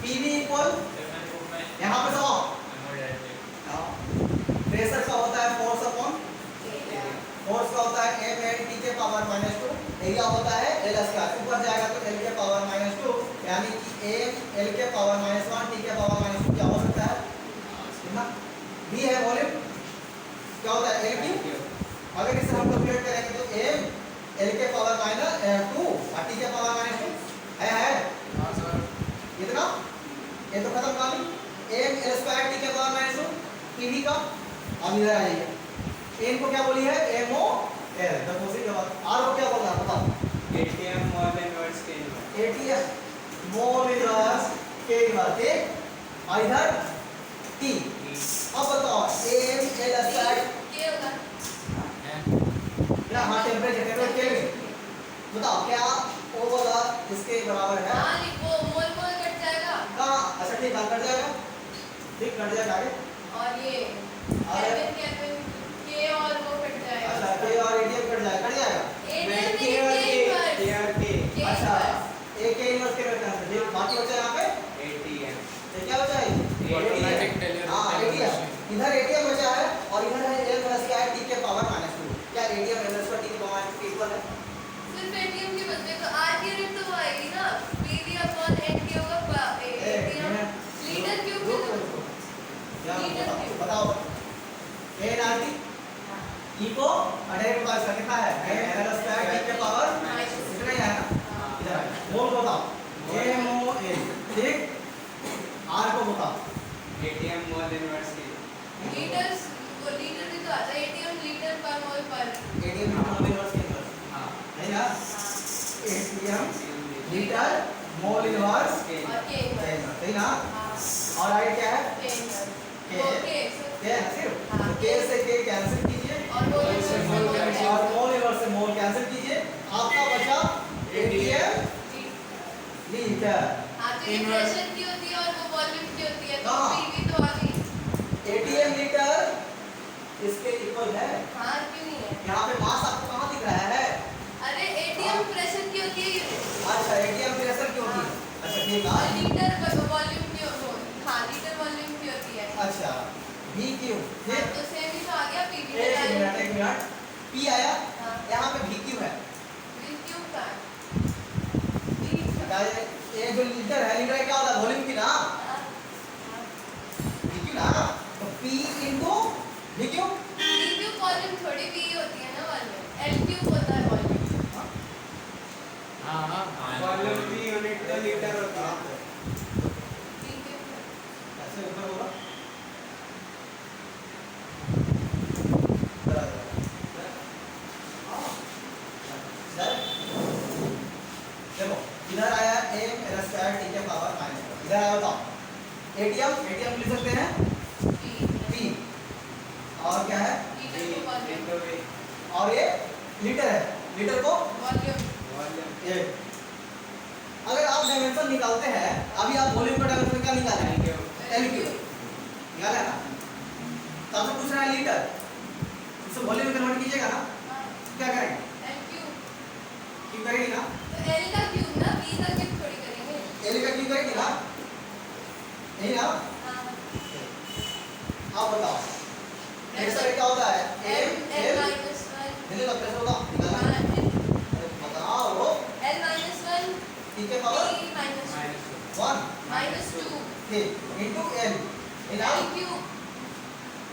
S2: PV इक्वल यहाँ पे समझो, प्रेशर का होता है फोर्स अपॉन, फोर्स का होता है m t के पावर -2, एरिया होता है L स्क्वायर, ऊपर जाएगा तो L के पावर -2, यानी कि m L के पावर -1 t के पावर -2 क्या हो सकता है ना। B है वॉल्यूम, क्या होता है L क्यूब। अगर इसे हम कैलकुलेट करेंगे तो m L के पावर -2 और t के पावर -2 है
S3: हाँ सर।
S2: कितना, ये तो खत्म कर ली। m L स्क्वायर t के पावर -2 PV का। अब इधर आइए, n को क्या बोली है mo l, तो उसी के बाद r को क्या बोलना है बताओ।
S1: एटीएम मोल इनवर्स के
S2: ATM मोल इनवर्स के इनवर्स, ठीक। और इधर t। अब बताओ m L स्क्वायर
S4: क्या होगा?
S2: क्या, हाँ टेम्परेचर केल्विन, बताओ क्या वो वाला इसके बराबर है।
S4: हाँ लिखो, मोल मोल कट जाएगा
S2: कहाँ, अच्छा ठीक है, कट जाएगा, ठीक कट जाएगा आगे।
S4: और ये केल्विन केल्विन के और वो कट जाएगा।
S2: अच्छा K और ATM कट जाएगा, कट जाएगा।
S4: एटीएम
S1: के
S4: नहीं
S1: और
S4: के
S1: के और के
S2: अच्छा एक के इनवर्स के रहता है, ठीक। बाकी बचा यहाँ पे
S1: एटीएम
S2: ये क्या बचा है,
S3: ऑटोमेटिक टेलर
S2: हाँ ATM, इधर ATM बचा है और इधर है L प्लस क्या है t के पावर -2। क्या ATM L प्लस t के पावर -2 इक्वल है।
S4: सिर्फ एटीएम के बदले तो आर की यूनिट तो वो आएगी ना, PV अपॉन एन के होगा एटीएम लीटर क्यूब के तो
S2: बताओ a नाटी e को अडेर के पास कितना है L स्क्वायर t के पावर इतना ही है ना। इधर मोल बताओ MOL, ठीक। r को बताओ
S1: एटीएम मोल इनवर्स के
S4: लीटर्स, वो लीटर भी तो आता है, एटीएम लीटर पर मोल पर।
S2: ATM मोल इनवर्स के इनवर्स,
S1: हाँ
S2: है ना। ATM लीटर मोल इनवर्स
S1: के
S4: और के इनवर्स।
S2: सही ना।
S4: हाँ
S2: और आगे क्या है
S4: के इनवर्स।
S2: के
S4: वो के
S2: है सिर्फ,
S4: हाँ,
S2: तो के से के कैंसिल कीजिए
S4: और मोल
S3: मोल से मोल कैंसिल।
S2: और मोल इनवर्स से मोल कैंसिल कीजिए, आपका बचा ATM लीटर।
S4: हाँ तो ये प्रेशर की होती है और वो वॉल्यूम की होती है, तो
S2: हाँ।
S4: PV तो आ गई।
S2: ATM लीटर इसके इक्वल है।
S4: हाँ क्यों नहीं है?
S2: यहाँ पे मास आपको कहाँ दिख रहा है।
S4: अरे एटीएम प्रेशर की होती है यूनिट
S2: अच्छा ATM प्रेशर की होती है, अच्छा ठीक
S4: और
S2: है।
S4: लीटर वॉल्यूम की हाँ लीटर वॉल्यूम की होती है।
S2: अच्छा VQ,
S4: हाँ,
S2: ठीक।
S4: तो सेम ही तो आ गया PV
S2: एक मिनट P आया,
S4: हाँ
S2: यहाँ पे VQ है।
S4: क्यों का
S2: ये जो लीटर है, लीटर क्या होता है वॉल्यूम की ना, VQ ना, तो P into VQ।
S4: PV volume थोड़ी V होती है ना, वॉल्यूम L क्यूब होता है वॉल्यूम।
S3: हाँ हाँ
S1: वॉल्यूम की यूनिट तो लीटर होता है
S4: PV
S2: ऐसे ऊपर होगा। देखो इधर आया m L स्क्वायर t के पावर -2, इधर आया बताओ ATM लिख सकते हैं P, और क्या है
S4: लीटर को वॉल्यूम
S1: इनटू वी
S2: और ये लीटर है, लीटर को
S4: वॉल्यूम
S1: वॉल्यूम
S2: ये। अगर आप डायमेंशन निकालते हैं, अभी आप वॉल्यूम का डायमेंशन क्या निकाले हैं, L क्यूब निकाला है ना। तो आपसे पूछ रहा है लीटर, इससे वॉल्यूम में कन्वर्ट कीजिएगा ना, क्या करेंगे
S4: L क्यूब
S2: क्यों करेगी ना,
S4: तो L का क्यूब ना, V का क्यूब थोड़ी करेंगे।
S2: L का क्यों करेगी ना, यही ना।
S4: हाँ
S2: आप बताओ प्रेशर क्या होता है
S4: M L
S2: L
S4: minus 1
S2: Delhi का प्रेशर होगा निकालना
S4: हाँ
S2: है। बताओ वो
S4: L minus 1
S2: t के पावर
S4: P minus
S2: 1
S4: minus 2
S2: ठीक into L, है ना।
S4: L क्यूब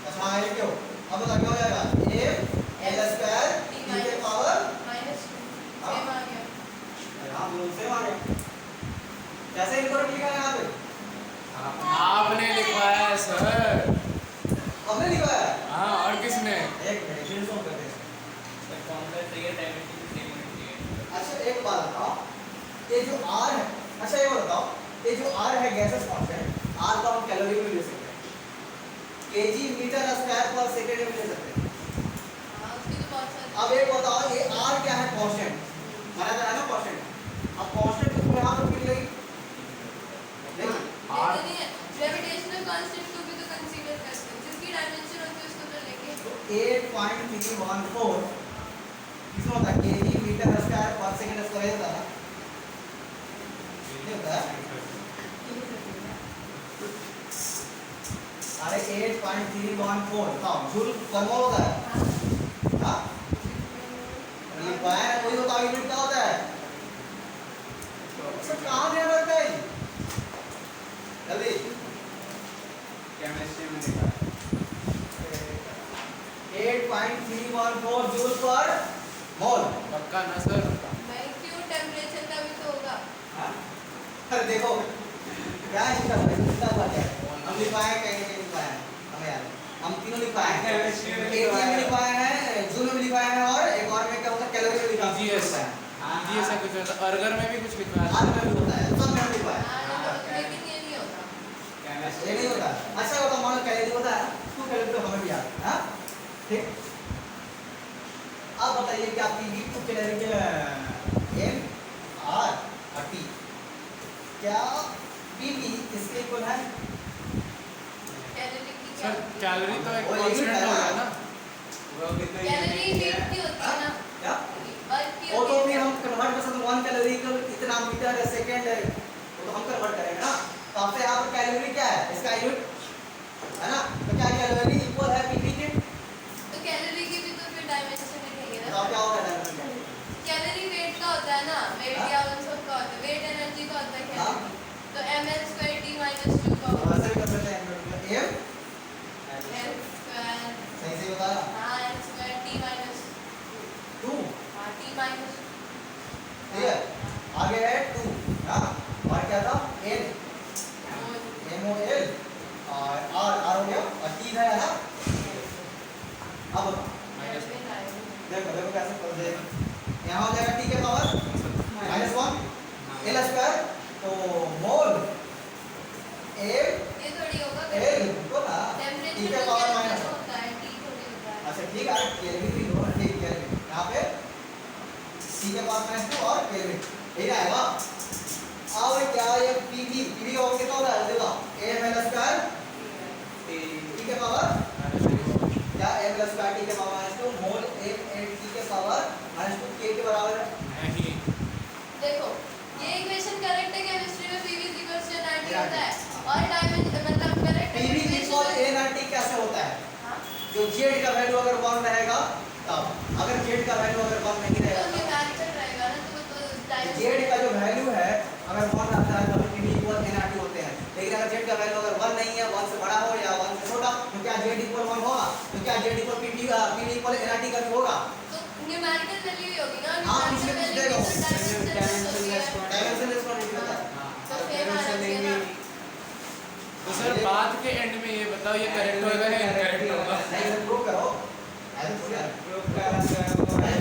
S2: अच्छा L क्यों, अब बताओ क्या हो जाएगा m L स्क्वायर t के पावर
S4: minus 2
S2: हाँ।
S4: सेम आ गया।
S2: आप लोग से मारे कैसे इनपुट लिखा है यहाँ पे,
S3: आपने लिखवाया है सर।
S2: हमने लिखा है।
S3: हाँ और किसने।
S2: एक मिनट फिर सोच करते हैं।
S5: फॉर्मूला चाहिए डायमेंशन की सेम होनी चाहिए।
S2: अच्छा एक बात बताओ, ये जो R है, अच्छा ये बताओ ये जो R है गैसेस कांस्टेंट, R को हम कैलोरी में ले सकते हैं, केजी मीटर स्क्वायर पर सेकंड में ले सकते हैं।
S4: हाँ उसकी तो बहुत सारी
S2: अब एक बताओ ये R क्या है कांस्टेंट, माना जा रहा है ना कांस्टेंट। अब कांस्टेंट को यहाँ पर मिल गई नहीं, किसमें होता है केजी मीटर स्क्वायर पर सेकंड स्क्वायर होता है नहीं होता है अरे 8.314 बताओ जूल पर मोल होता है हाँ लिखा है कोई होता है यूनिट क्या होता है सब कहाँ ध्यान रखता है जल्दी
S1: केमिस्ट्री में लिखा
S2: 8.314 जूल पर मोल
S3: पक्का ना सर?
S4: नहीं क्यों टेम्परेचर का भी तो होगा
S2: अरे देखो क्या है इसका कितना हुआ क्या हम लिखवाए कहीं कहीं लिखवाए हमें याद है हम तीनों लिखवाए हैं
S1: केमिस्ट्री में
S2: एटीएम में लिखवाए हैं जूल में लिखवाए हैं और एक और में क्या होता है कैलोरी में लिखा
S3: जीएस
S2: है
S3: जीएस से कुछ होता है, अर्गर में भी कुछ लिखा है।
S2: आज में भी होता है सब में लिखवाए
S4: हाँ, लेकिन ये नहीं होता
S2: ये नहीं होता अच्छा होता मान लो कैलोरी होता है टू कैलोरी तो हमें भी याद है हाँ ठीक अब बताइए कि आपकी हीट टू कैलोरी के एम आर और टी क्या पीवी इसके इक्वल है
S4: कैलोरी की क्या
S3: सर
S4: होती है?
S3: कैलोरी तो एक
S2: वो
S3: कांस्टेंट
S2: unit है
S3: हो
S2: ना।
S3: गया ना।
S1: वो कितना
S4: कैलोरी हीट की होती है ना
S2: क्या
S4: वर्क की
S2: वो तो
S4: होती
S2: फिर
S4: है
S2: हम कन्वर्ट कर सकते 1 कैलोरी को इतना मीटर सेकंड है वो तो हम कन्वर्ट करेंगे ना तो आपसे यहाँ पर कैलोरी क्या है इसका यूनिट है ना तो क्या कैलोरी इक्वल है पीवी के
S4: तो कैलोरी की भी तो फिर डायमेंशन लिखेंगे
S2: तो
S4: ना
S2: क्या होगा डायमेंशन
S4: कैलोरी वेट का होता है ना वेट
S2: हाँ?
S4: या उन सब का होता है वेट एनर्जी का होता है
S2: हाँ?
S4: कैलोरी तो ml square t minus 2 का होता
S2: वैसे भी कर सकते हैं एम
S4: है l square
S2: सही से बताया
S4: हाँ l square t minus
S2: 2
S4: हाँ t minus
S2: ठीक है आगे है 2 हां और क्या था n
S4: मोल
S2: m o l और r हो गया और t है ना अब
S3: माइनस
S2: देखो देखो कैसे कर दे यहाँ हो जाएगा t के पावर -1 l स्क्वायर तो मोल a
S4: ये थोड़ी होगा
S2: l को ना t
S4: टेम्परेचर
S2: के
S4: तो
S2: पावर
S4: कैलोरी
S2: माइनस
S4: होता है t थोड़ी होता है
S2: अच्छा ठीक है केल्विन भी दो ठीक है यहाँ पे t के पावर -2 और केल्विन ठीक आएगा अब क्या ये pv pv का कितना होता है देखो a माइनस स्क्वायर t के पावर क्या a प्लस स्क्वायर t के पावर -2 मोल a t के पावर -2 k के बराबर है
S3: नहीं।
S4: देखो ये इक्वेशन करेक्ट है केमिस्ट्री में pv इक्वल्स टू 90 होता है और डायमेंशन मतलब करेक्ट
S2: pv इक्वल a ना t कैसे होता है
S4: हां
S2: जो z का वैल्यू अगर 1 रहेगा तब अगर z का वैल्यू अगर 1 नहीं
S4: तो
S2: रहेगा
S4: न्यूमेरिकल रहेगा ना तो
S2: z
S4: डायमेंशन
S2: का जो वैल्यू है अगर 1 आता है तब pv equal n r t होते हैं लेकिन अगर z का वैल्यू अगर 1 नहीं है 1 से बड़ा हो या 1 से छोटा तो क्या z इक्वल 1 होगा तो क्या z equal pv equal n r t का भी होगा
S4: तो न्यूमेरिकल वैल्यू ही होगी ना
S2: हाँ,
S4: न्यूमेरिकल
S2: इसमें
S4: वैल्यू
S2: कुछ
S4: तो डायमेंशन होती है
S2: डायमेंशन लेस पर नहीं होता
S4: तो सेम आना चाहिए ना
S3: तो सर बाद के एंड में ये बताओ ये करेक्ट होगा या इनकरेक्ट होगा?
S2: नहीं सर प्रूव करो ऐसे थोड़ी है
S1: प्रूफ करा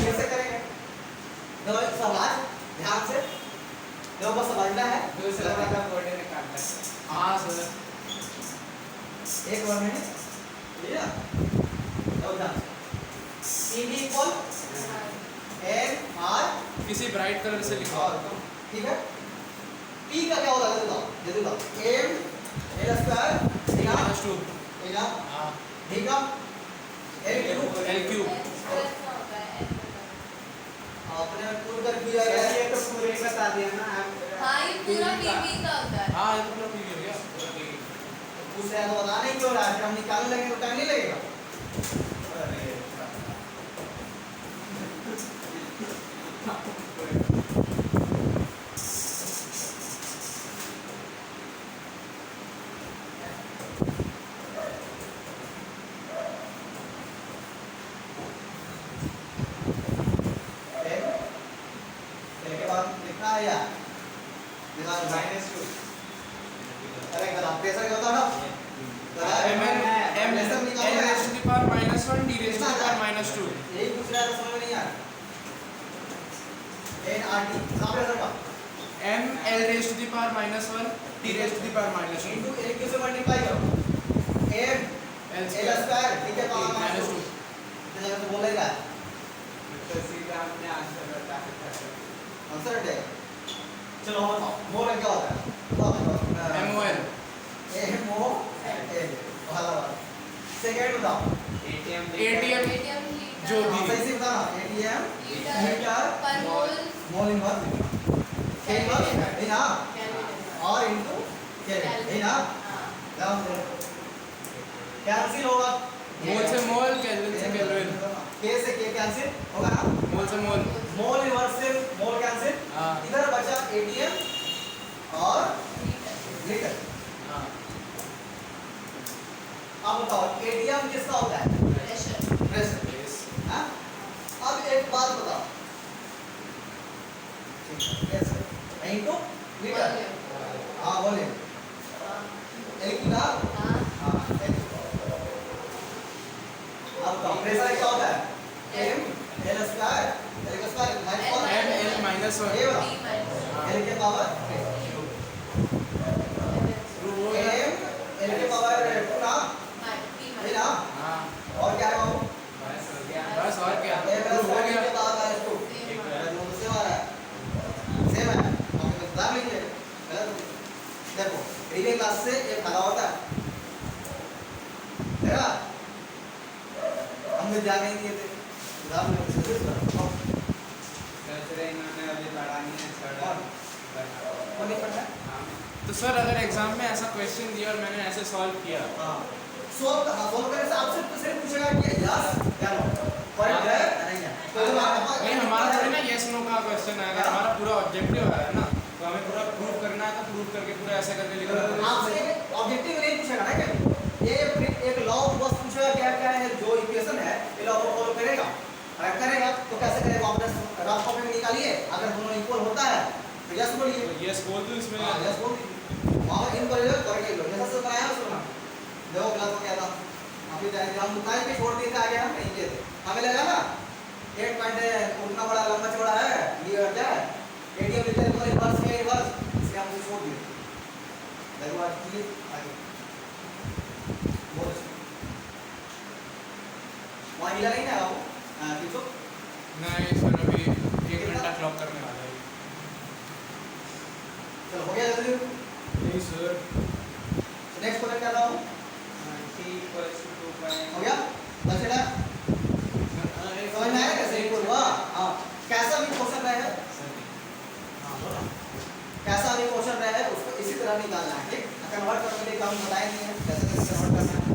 S2: कैसे करेंगे देखो सवाल ध्यान से देखो बस समझना है
S1: दूसरा वाला बॉडी निकालना है
S3: हाँ सर।
S2: एक बार में ठीक है देखो ध्यान से pv इक्वल n r
S3: किसी ब्राइट कलर से लिखो।
S2: और ठीक है p का क्या होता है देखो m l स्क्वायर ठीक है
S3: -2
S2: ठीक है
S3: हाँ
S2: ठीक है l cube
S3: L cube
S4: express ना होता है
S2: आपने पूरा कर दिया
S1: सर,
S2: है
S1: ये तो पूरे ही बता दिया ना आप
S4: हाँ ये पूरा pv का होता है
S3: हाँ ये तो पूरा पीवी हो गया।
S2: पूछ रहे हैं तो बताना ही क्यों रहा है फिर हम निकालने लगेंगे तो टाइम नहीं लगेगा
S1: अरे
S2: के बाद लिखना है या निकाल
S1: -2
S2: अरे गलत प्रेशर क्या होता है ना
S3: m n m
S2: pressure
S3: n
S2: निकालो
S3: raised to the power -1 d raised to the power -2
S2: यही पूछ रहा था समझ में नहीं आ n r t कहां प्रेशर का
S3: m l raised to the power -1 t raised to the power -2
S2: into l Q से मल्टीप्लाई करो m
S3: l
S2: l स्क्वायर ठीक है पावर
S3: -2
S2: -2 जैसा तो बोलेगा
S1: तो सीधा हमने आंसर बता दिया
S2: आंसर है चलो हम बताओ मोल क्या होता है
S3: mol
S2: m o l वाला वाला सेकंड बताओ
S1: एटीएम
S3: ATM
S4: ATM हीट
S3: जो भी
S2: सही से बताना एटीएम लीटर
S4: पर मोल
S2: मोल इनवर्स के इनवर्स है ना और इनटू केल्विन है ना ध्यान दे कैंसिल होगा
S3: मोल से मोल, केल्विन से केल्विन,
S2: के से के कैंसिल होगा ना
S3: मोल से मोल,
S2: मोल इनवर्स से मोल कैंसिल
S3: हाँ
S2: इधर बचा एटीएम और लीटर
S3: हाँ
S2: अब बताओ एटीएम किसका होता है
S4: प्रेशर
S2: प्रेशर
S3: yes
S2: हाँ अब एक बात बताओ प्रेशर नहीं तो लीटर हाँ बोले एक ना
S4: हाँ
S2: हाँ अब बताओ प्रेशर क्या होता है M L square minus
S3: m l minus
S2: ये
S3: 1
S2: बताओ
S4: T minus
S2: एल के पावर एम एल के पावर 2 ना
S4: T
S2: ये ना
S4: minus
S3: हाँ
S2: और क्या है बाबू
S3: बस और क्या
S2: एम एल
S3: हो
S2: स्क्वायर
S3: गया
S2: के पावर 2 सेम आ रहा है सेम है आप बता लीजिए देखो रीडिंग क्लास से एक भागा होता है देखा हम भी ध्यान नहीं दिए थे ध्यान में
S1: इन्होंने अभी पढ़ा नहीं है
S2: कौन नहीं पढ़ा है
S3: तो सर अगर एग्जाम में ऐसा क्वेश्चन दिया और मैंने ऐसे सॉल्व किया
S2: हाँ सोल्व करने से आपसे सिर्फ पूछेगा कि यस या नो करेक्ट है नहीं है तो
S3: नहीं हमारा थोड़ी ना यस नो का क्वेश्चन है, अगर हमारा पूरा ऑब्जेक्टिव आ रहा है ना तो हमें पूरा प्रूव करना है, तो प्रूव करके पूरा ऐसे करके लिखना है।
S2: आपसे ऑब्जेक्टिव नहीं पूछेगा ना क्या ये एक लॉ बस पूछेगा क्या क्या है जो इक्वेशन है ये लॉ को फॉलो करेगा अगर करेगा तो कैसे करेगा आप रफ कॉपी में निकालिए अगर दोनों इक्वल होता है तो यस बोलिए
S3: तो यस बोल दो इसमें
S2: हाँ यस बोल दीजिए वहाँ इन पर करके लो जैसा से बनाया सुना देखो क्लास में क्या था अभी जाएंगे हम टाइम पे छोड़ दिए थे आगे हम नहीं किए थे हमें लगा ना एक पॉइंट उतना बड़ा लंबा चौड़ा है ये क्या है एटीएम लीटर को रिवर्स के रिवर्स इसलिए हम छोड़ दिए देखो आज की आगे बोल वहाँ हिला नहीं ना वो किसको
S3: नहीं सर अभी 1 घंटा क्लॉक करने वाला है।
S2: चलो हो गया जल्दी
S3: नहीं सर
S2: नेक्स्ट क्वेश्चन क्या था वो
S1: T equals to 2
S2: हो गया बचेगा समझ में आया कैसे इक्वल हुआ हाँ कैसा भी क्वेश्चन रहे कैसा भी क्वेश्चन रहे उसको इसी तरह निकालना है ठीक कन्वर्ट करने के लिए हम बताए नहीं है कैसे कैसे कन्वर्ट करना है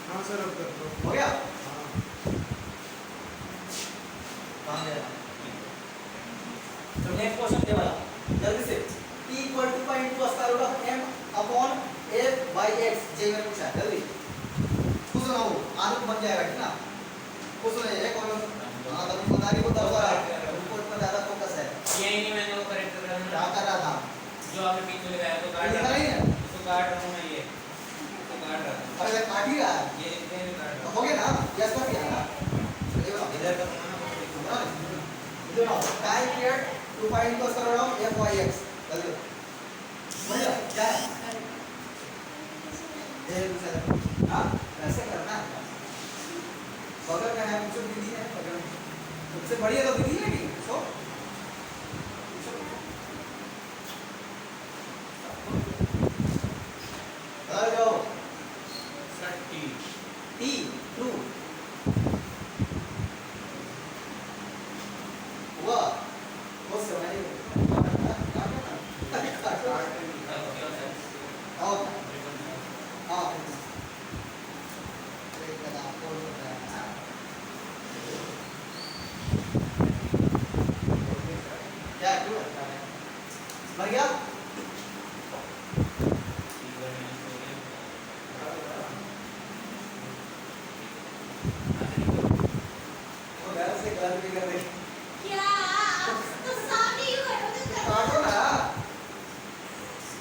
S3: हाँ सर अब कर दो।
S2: हो गया
S3: हाँ
S2: कहाँ गया तो नेक्स्ट क्वेश्चन ये वाला जल्दी से t equal to point two square root of m upon f by x जे में पूछा है जल्दी कुछ ना हो आदत बन जाएगा ठीक ना कुछ नहीं एक और हाँ तो बता रही को दरबार है उनको इतना ज्यादा फोकस है
S5: यही नहीं मैंने वो करेक्ट कर रहा
S2: क्या
S5: हूँ
S2: कर रहा था
S5: जो आपने पीछे लगाया तो काट
S2: लिखा
S5: रहा
S2: नहीं है
S5: तो काट रहा हूँ मैं ये तो काट रहा हूँ
S2: अरे काट ही रहा है
S5: ये इतने में काट रहा
S2: तो हो गया ना यस कर दिया ना ये बताओ
S5: हूँ इधर का
S2: इधर आओ time period 2 point two square root of f by x जल्दी बढ़िया क्या है ये दूसरा हाँ ऐसे करना है बगल में है कुछ दीदी है बगल में सबसे बढ़िया तो दीदी है नहीं सो आ जाओ
S3: सर टी
S2: टी ट्रू हुआ वो समय और हाँ क्या क्यों मर गया वो घर से गलत भी कर दे
S4: क्या तो सामने ही करोगे
S2: काटो ना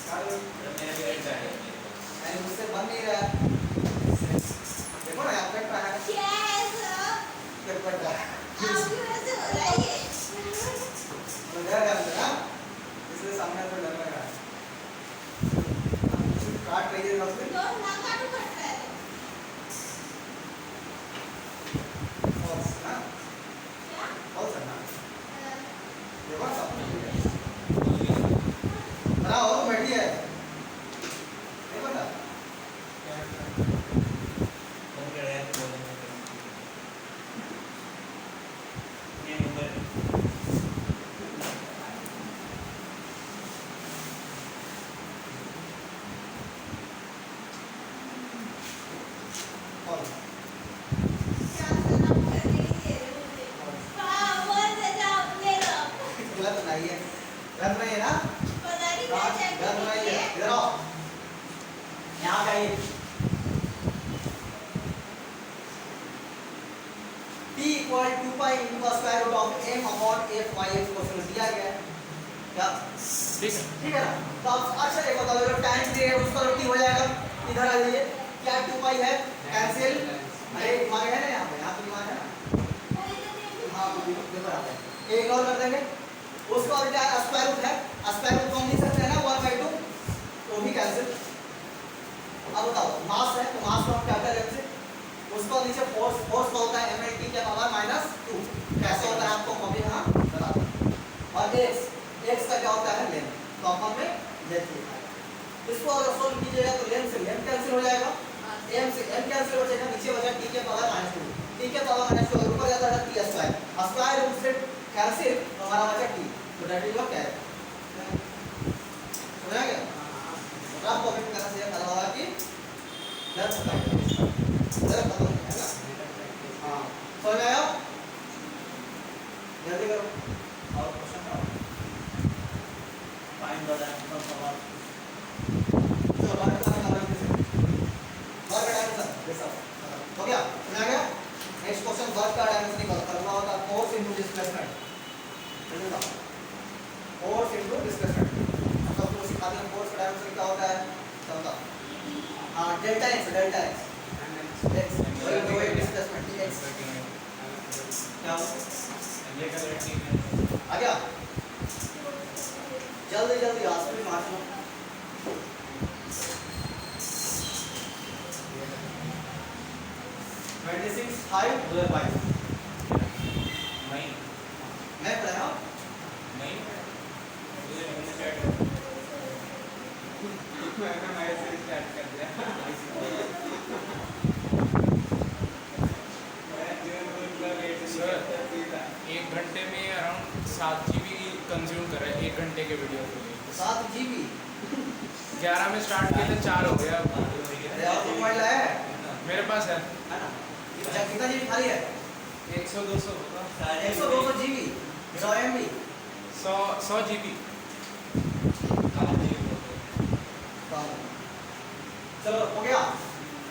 S2: काटो
S5: मेरा भी अच्छा है
S2: नहीं मुझसे बन नहीं रहा देखो ना आप कट रहा है
S4: क्या है सर
S2: कट पड़ रहा है
S4: आप क्यों ऐसे हो रहा है
S2: तो डर गया ना इसलिए सामने तो डर लग रहा है काट रही है उसमें
S4: तो ना काटू कट रहा है
S2: फॉल्स ना
S4: क्या
S2: फॉल्स है ना देखो सब बनाओ बैठी है देखो ना equal 2 pi into the square root of m upon f y x question में दिया गया है क्या ठीक है ना। तो अब अच्छा एक बताओ जो टाइम पीरियड है उसका t हो जाएगा इधर आ जाइए क्या 2 पाई है कैंसिल अरे दिमाग है ना यहाँ पे दिमाग है ना हाँ देखो आता है एक और कर देंगे उसको और क्या स्क्वायर रूट है स्क्वायर रूट को हम लिख सकते हैं ना 1/2 तो भी कैंसिल। अब बताओ मास है तो मास को हम क्या करेंगे उसको नीचे फोर्स फोर्स का होता है mlt के पावर -2 कैसे होता है आपको मम्मी यहाँ बता दो और x का क्या होता है लेंथ तो अपन में लेंथ लिखा है इसको अगर सोल्व कीजिएगा तो लेंथ से लेंथ कैंसिल हो जाएगा m से m कैंसिल हो जाएगा नीचे बचा t के पावर -2 t के पावर -2 अगर ऊपर जाता है t स्क्वायर स्क्वायर रूट से कैंसिल तो हमारा बचा t तो दैट इज व्हाट है समझ गया तो आपको अभी करना चाहिए पता होगा कि लेंथ का खत्म है ना हां समझ आया जल्दी करो और क्वेश्चन करो फाइंड द आंसर सवाल चलो बात करना है वर्क का आंसर जैसा हो गया समझ आ गया नेक्स्ट क्वेश्चन वर्क का आंसर निकाल करना होता है फोर्स इनटू डिस्प्लेसमेंट चलिए फोर्स इनटू डिस्प्लेसमेंट मतलब तो सिखाते हैं फोर्स का आंसर क्या होता है चलता हां डेल्टा x x वही डिस्प्लेसमेंट x क्या आ गया जल्दी जल्दी आसपास मारना 26 5 2022 मैं पढ़ाया
S1: मैंने से स्टार्ट कर दिया
S3: एक घंटे में अराउंड 7 GB कंज्यूम कर रहे हैं 1 घंटे के वीडियो के लिए
S2: 7 GB
S3: 11 में स्टार्ट किया था 4 हो गया
S2: अरे और मोबाइल है
S3: मेरे पास है
S2: ना कितना GB खाली है
S3: 100-200 होगा
S2: 100-200 GB 100 MB
S3: 100 GB
S2: चलो हो गया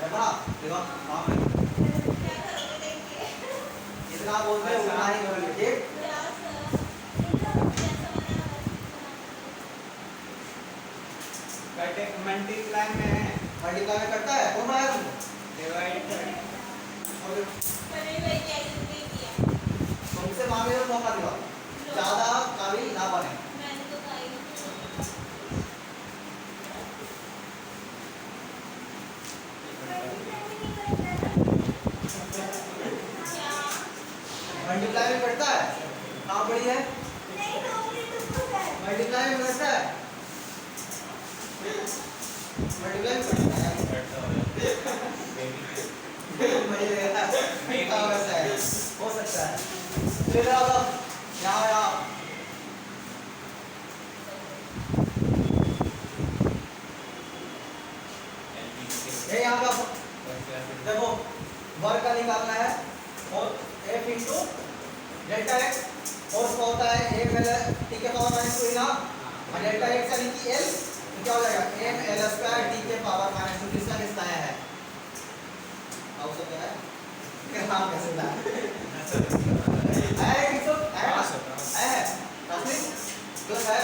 S2: है बड़ा देखो काम है इतना बोलते हैं उतना ही करोगे ठीक
S1: बट मल्टीप्लाई में है
S2: मल्टीप्लाई में करता है कौन बनाया तुमने
S1: डिवाइड
S2: तुमसे मांगे तो मौका दिया ज्यादा काबिल ना बने मल्टीप्लाई में करता है कहाँ पड़ी है मल्टीप्लाई में करता है मल्टीप्लाई में करता है हो सकता है चलिए आओ यहाँ यहाँ ये यहाँ का देखो वर्ग का निकालना है और f into delta x force का होता है a पहले t के पावर -2 ना और डेल्टा x यानी कि l तो क्या हो जाएगा m l स्क्वायर t के पावर -2 किसका किसका है आओ सब क्या है नाम कैसे था है किसको है असली जो है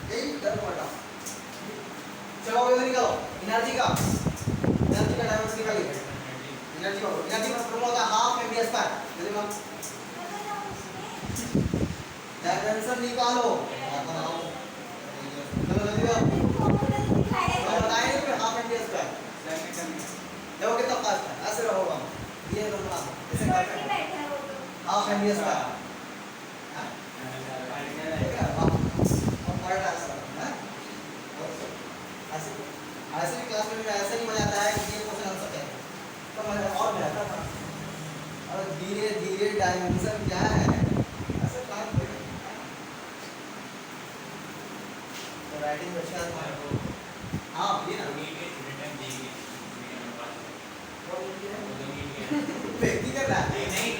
S2: यही डर पड़ा चलो ये निकालो एनर्जी का डायमेंशन निकालिए एनर्जी का फॉर्मूला होता है हाफ mv स्क्वायर जल्दी मां डायमेंशन निकालो बनाओ चलो जल्दी आओ बताइए फिर हाफ mv स्क्वायर देखो कितना फास्ट है ऐसे रहोगा ये बनवा ऐसे करते हैं हाफ mv स्क्वायर हां और पढ़ रहा है ऐसे भी क्लास में ऐसा ही मजा आता है कि ये क्वेश्चन आंसर है तो मजा और भी आता था और धीरे धीरे डायमेंशन क्या है ऐसे क्लास में तो राइटिंग अच्छा था हां ये ना व्यक्ति कर रहा है नहीं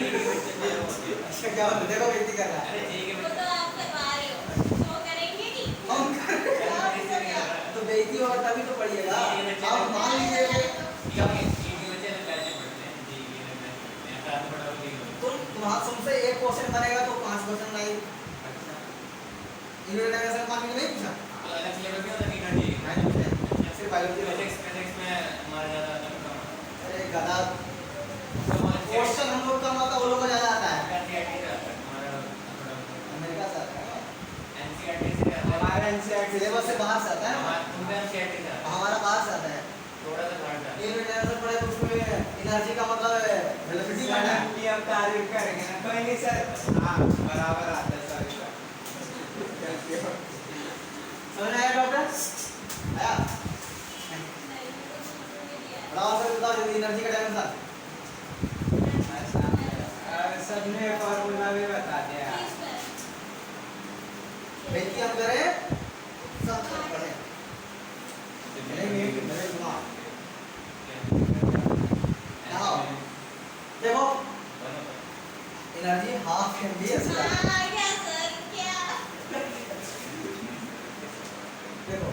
S2: अच्छा क्या बोल देखो व्यक्ति कर रहा है
S4: वो तो आप करवा रहे हो तो करेंगे नहीं
S2: हम तो बेइज्जती होगा तभी तो पढ़िएगा आप मान लीजिए कि ज्यादा क्वेश्चन हम लोग का मतलब वो लोग को ज्यादा आता है अमेरिका से आता है
S1: हमारा एनसीईआरटी
S2: सिलेबस से बाहर से आता है हमारा बाहर से आता है ये इंटरनेशनल पढ़े तो उसमें एनर्जी का मतलब वेलोसिटी का है
S1: ये अब तारीफ करेंगे ना कोई नहीं सर हाँ बराबर आता है सर इसका
S2: समझ में आया डॉक्टर आया बताओ सर बताओ जल्दी एनर्जी का डायमेंशन
S1: सबने फॉर्मूला भी बता दिया
S2: बेटी हम करें सब पढ़े मेरे दिमाग देखो energy half M B S देखो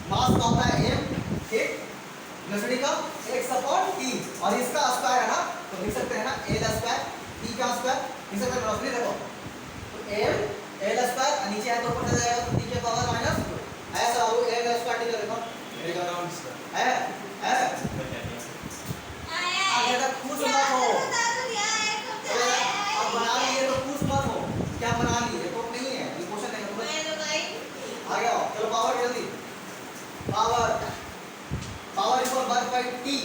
S2: मास का होता है m ठीक वेलोसिटी का x अपॉन t और इसका स्क्वायर है ना तो लिख सकते हैं ना l स्क्वायर t का स्क्वायर लिख सकते हैं वेलोसिटी देखो तो m l स्क्वायर नीचे है तो ऊपर चला जाएगा तो t के पावर माइनस ऐसा हो l स्क्वायर t का देखो
S3: मेरे राउंड का
S2: है आगे तक खुश मत हो अब बना लिए तो खुश मत हो क्या बना लिए तो नहीं है ये क्वेश्चन नहीं है आ गया चलो पावर जल्दी power power equal work by T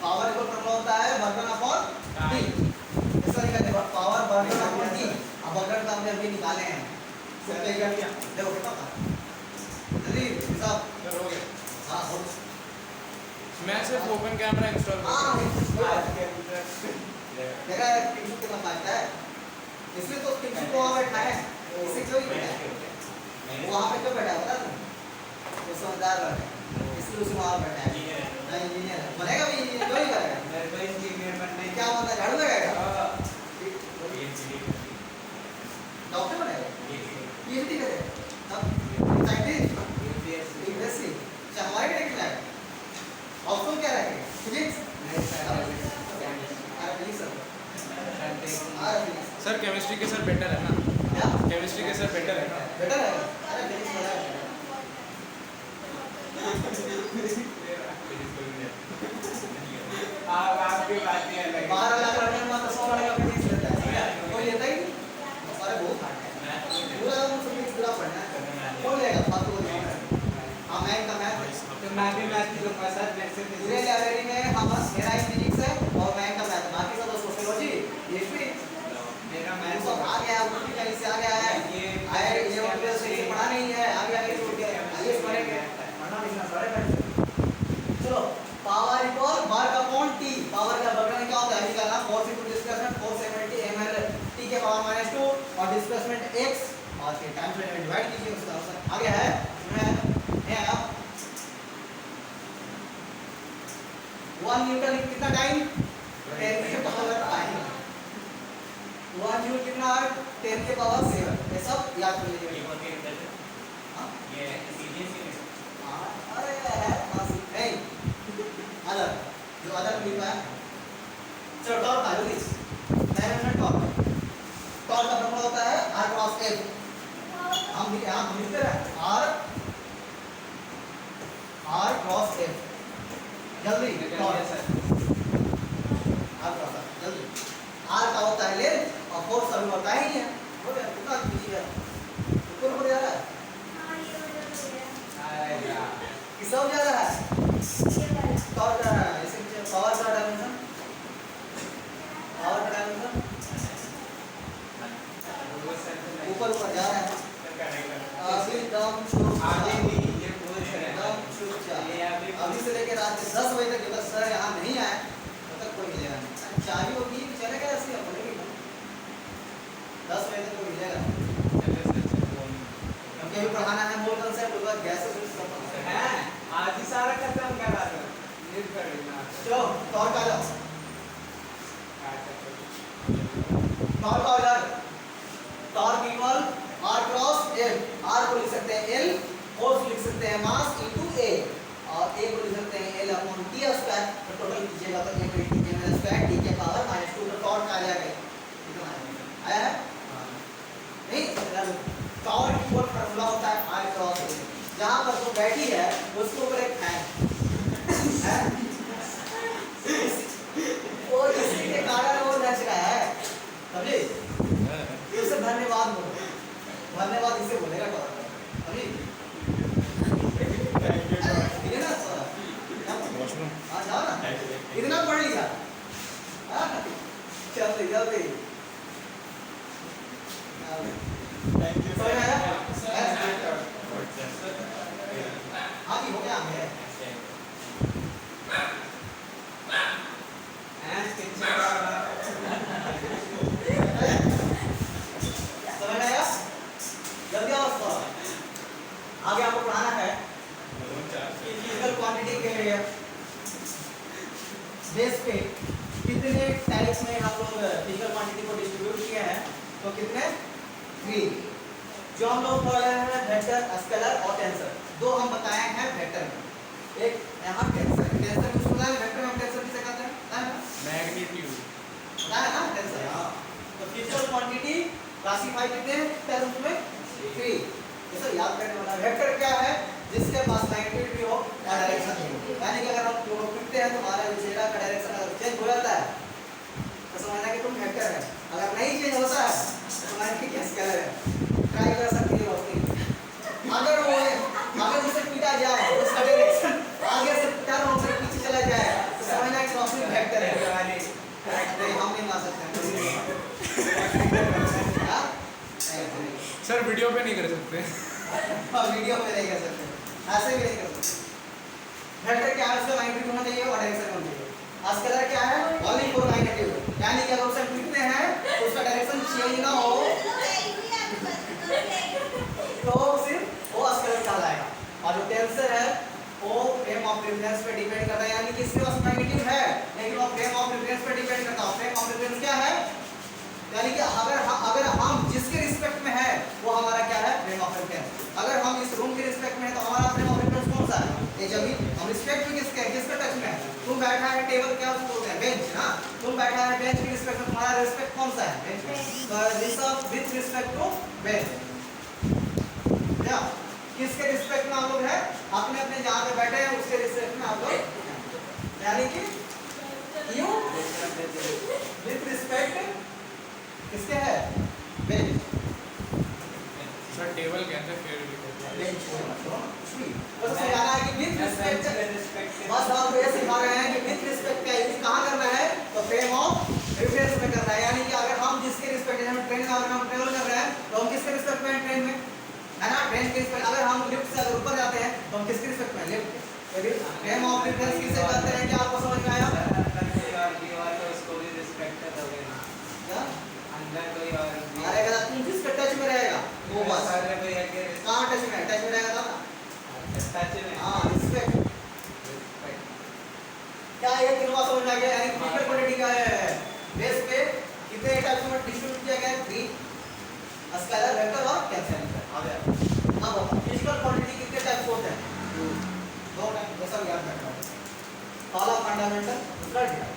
S2: power equal formula होता है वर्क अपॉन टी ऐसा निकालते हैं पावर वर्क अपॉन टी अब वर्क का हमने अभी निकाले हैं सब क्या किया देखो कितना था जल्दी हिसाब
S3: सर हो गया
S2: हां हो
S3: मैं सिर्फ ओपन कैमरा इंस्टॉल
S2: हां
S3: कर
S2: देखा टिश्यू कितना काटता है इसलिए तो टिश्यू को वहां बैठा है इसे क्यों ही बैठा है वहां पे क्यों बैठा है पता है वो समझदार है इसलिए उसे वहां बैठा है नहीं इंजीनियर बनेगा भी इंजीनियर क्यों नहीं करेगा
S1: मेरे को इंजीनियर बनना है
S2: क्या बनना झाड़ू लगाएगा
S1: हाँ
S2: डॉक्टर बनेगा पीएचडी करेगा तब साइंटिस्ट यूपीएससी अच्छा हमारे क्या क्या है ऑप्शन क्या रहेगा फिजिक्स
S1: नहीं सर
S2: फिजिक्स
S3: सर केमिस्ट्री के सर बेटर है ना
S2: क्या
S3: केमिस्ट्री के सर बेटर है ना
S2: बेटर है अरे फिजिक्स बड़ा है
S1: आप आपकी बातें अलग है
S2: 12 लाख रुपए में तो 100 वाला फिजिक्स लेता है ठीक है कोई लेता ही नहीं हमारे बहुत हार्ड है पूरा हम फिजिक्स पूरा पढ़ना है कौन लेगा फालतू को नहीं हां मैथ का मैथ
S1: तो मैं भी मैथ की लूंगा सर मेरे से
S2: पूरे लाइब्रेरी में हम मेरा ही फिजिक्स है और मैथ का मैथ बाकी सब सोशियोलॉजी हिस्ट्री
S1: मेरा
S2: मैं
S1: मैथ
S2: सब आ गया वो भी कहीं से आ गया है
S1: ये
S2: आए ये मतलब से पढ़ा नहीं है आगे आगे छोड़ के आईएएस बनेंगे पढ़ना लिखना सारे बैठ चलो power equal work upon T power का वर्ग क्या होता है निकालना force into displacement 470 ml t के पावर -2 और डिस्प्लेसमेंट x और फिर टाइम से डिवाइड कीजिए उसका आंसर आ गया है आया 1 न्यूटन कितना टाइम 10 के पावर 5 1 जूल कितना है 10 के पावर 7 ये सब याद कर लीजिए हां अरे है बस नहीं अदर जो अदर लिखा है चलो टॉर्क का जल्दी डायमेंशन टॉर्क टॉर्क का फॉर्मूला होता है r क्रॉस f हम भी यहां लिखते हैं r क्रॉस f जल्दी torque
S1: sir
S2: r cross f जल्दी r का होता है लेंथ और फोर्स अभी होता ही नहीं है हो गया कितना कीजिए ऊपर जा रहा है
S1: आएगा
S2: किस सब जा रहा है टॉर्क जा रहा है इसे पावर का डायमेंशन पावर का डायमेंशन
S1: वो सर तो
S2: ऊपर ऊपर जा रहा है फिर दम शुरू
S1: आगे नहीं ये बोल रहे
S2: दम शुरू
S1: ये अभी
S2: अभी से लेकर रात के 10 बजे तक जब तक सर यहाँ नहीं आए तब तक कोई मिलेगा नहीं चाबी होगी चलेगा ऐसे अपने 10 बजे तक कोई मिलेगा क्योंकि अभी पढ़ाना है मोल कंसेप्ट होगा गैस सब पढ़ाना है
S1: है आज ही सारा खत्म करा दो निर्भर ना
S2: चलो टॉर्क आ जाओ टॉर्क आ जाओ torque equal r cross l r को लिख सकते हैं l फोर्स लिख सकते हैं मास इनटू a और a को लिख सकते हैं l अपॉन t स्क्वायर तो टोटल कीजिएगा तो a into ml square t के पावर -2 तो टॉर्क आ जाएगा कितना आया है नहीं टॉर्क इक्वल फार्मूला होता है r क्रॉस l जहां पर वो बैठी है उसके ऊपर एक फैन है इतना पढ़ लिया हाँ? जल्दी जल्दी
S1: थैंक यू
S2: समझ आया?
S5: सर
S2: हाँ जी हो गया है समझ आया? जल्दी आओ उसको। आगे आपको पढ़ाना है कि फिजिकल क्वांटिटी के लिए बेस पे कितने टाइप्स में आप लोग फिजिकल क्वांटिटी को डिस्ट्रीब्यूट किए हैं तो कितने 3 जो हम लोग पढ़ रहे हैं वेक्टर स्केलर और टेंसर दो हम बताए हैं वेक्टर में एक यहाँ टेंसर टेंसर कुछ पता है वेक्टर में टेंसर किसे कहते हैं पता है
S3: मैग्नीट्यूड
S2: पता है ना टेंसर हाँ तो फिजिकल क्वांटिटी क्लासिफाई कितने टर्म्स में 3 ये सब याद करने वाला वेक्टर क्या है जिसके पास मैग्नीट्यूड भी हो और डायरेक्शन भी हो यानी कि अगर हम लिखते हैं तो हमारा चेहरा का डायरेक्शन चेंज हो जाता है तो समझना कि तुम वेक्टर है अगर नहीं चेंज होता है तो समझना कि स्केलर है ट्राई कर सकती है उसकी अगर वो अगर उसे पीटा जाए उसका डायरेक्शन आगे से टर्न होकर पीछे चला जाए तो समझना कि उसमें वेक्टर है नहीं हम नहीं मान सकते हां
S3: सर वीडियो पे नहीं कर सकते
S2: वीडियो में नहीं कर सकते ऐसे भी नहीं कर सकते वेक्टर क्या है उसका मैग्नीट्यूड होना चाहिए और डायरेक्शन होना चाहिए स्केलर क्या है ओनली फॉर मैग्नीट्यूड यानी कि अगर उसे लिखते हैं तो उसका डायरेक्शन चेंज ना हो तो सिर्फ वो स्केलर कहलाएगा और जो टेंसर है वो फ्रेम ऑफ रेफरेंस पे डिपेंड करता है यानी कि इसके पास मैग्नीट्यूड है लेकिन वो फ्रेम ऑफ रेफरेंस पे डिपेंड करता है फ्रेम ऑफ रेफरेंस क्या है यानी कि अगर हम जिसके रिस्पेक्ट में है वो हमारा क्या है फ्रेम ऑफ रेफरेंस अगर हम इस रूम के रिस्पेक्ट में है तो हमारा फ्रेम ऑफ रेफरेंस कौन सा है ये जमीन हम रिस्पेक्ट में किसके टच में है तुम बैठा है टेबल क्या उसको बोलते हैं बेंच ना तुम बैठा है बेंच के रिस्पेक्ट में तुम्हारा रिस्पेक्ट कौन सा है बेंच तो this of with respect to bench क्या किसके रिस्पेक्ट में आप लोग है अपने अपने जहां पे बैठे हैं उसके रिस्पेक्ट में आप लोग यानी कि यू विथ रिस्पेक्ट किसके है बेंच
S3: सर टेबल कहते हैं फिर भी कहते हैं
S2: बेंच बस समझाना है कि विथ रिस्पेक्ट बस हम ये सिखा रहे हैं कि विथ रिस्पेक्ट का यूज कहां करना है तो फ्रेम ऑफ रेफरेंस में करना है यानी कि अगर हम जिसके रिस्पेक्ट में ट्रेन में अगर हम ट्रेवल कर रहे हैं तो हम किसके रिस्पेक्ट में ट्रेन में है ना ट्रेन के रिस्पेक्ट अगर हम लिफ्ट से अगर ऊपर जाते हैं तो हम किसके रिस्पेक्ट में लिफ्ट फ्रेम ऑफ रेफरेंस किसे कहते हैं क्या आपको समझ में आया
S1: दीवार तो उसको भी रिस्पेक्ट दोगे ना
S2: क्या
S1: अंदर कोई और
S2: अरे अगर तुम जिसके टच में रहेगा वो बस
S1: सारे कोई आके
S2: कहां टच में रहेगा ना
S1: टच में
S2: हां रिस्पेक्ट क्या ये तीनों समझ में आ गया यानी फिजिकल क्वांटिटी का है बेस पे कितने टाइप्स में डिस्ट्रीब्यूट किया गया है 3 स्केलर वेक्टर और टेंसर आ गया अब फिजिकल क्वांटिटी कितने टाइप्स होते हैं दो टाइप ऐसा याद रखना पहला फंडामेंटल दूसरा डिराइव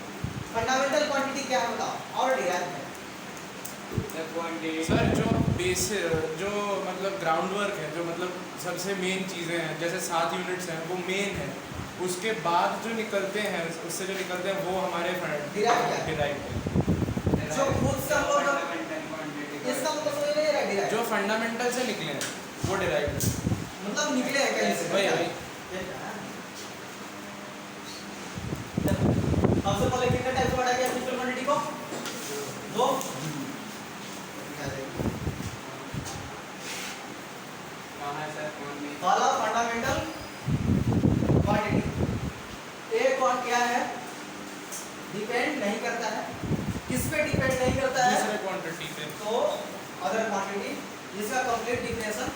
S2: फंडामेंटल क्वांटिटी क्या है बताओ और डिराइव
S3: सर जो मतलब ग्राउंड वर्क है जो मतलब सबसे मेन चीज़ें हैं जैसे 7 यूनिट्स हैं वो मेन है उसके बाद जो निकलते हैं उससे जो निकलते हैं वो हमारे डिराइव
S2: जो खुद से हम लोग इसका मतलब समझ नहीं रहा डिराइव
S3: जो फंडामेंटल से निकले हैं वो डिराइव
S2: मतलब निकले हैं कहीं से
S3: वही
S2: सबसे पहले कितने टाइप पढ़ा गया फिजिकल क्वांटिटी को दो
S1: कहां सर कौन नहीं
S2: पहला फंडामेंटल क्वांटिटी एक कौन क्या है डिपेंड नहीं करता है किस पे डिपेंड नहीं करता है
S3: दूसरे क्वांटिटी पे
S2: तो अदर क्वांटिटी जिसका कंप्लीट डिफिनेशन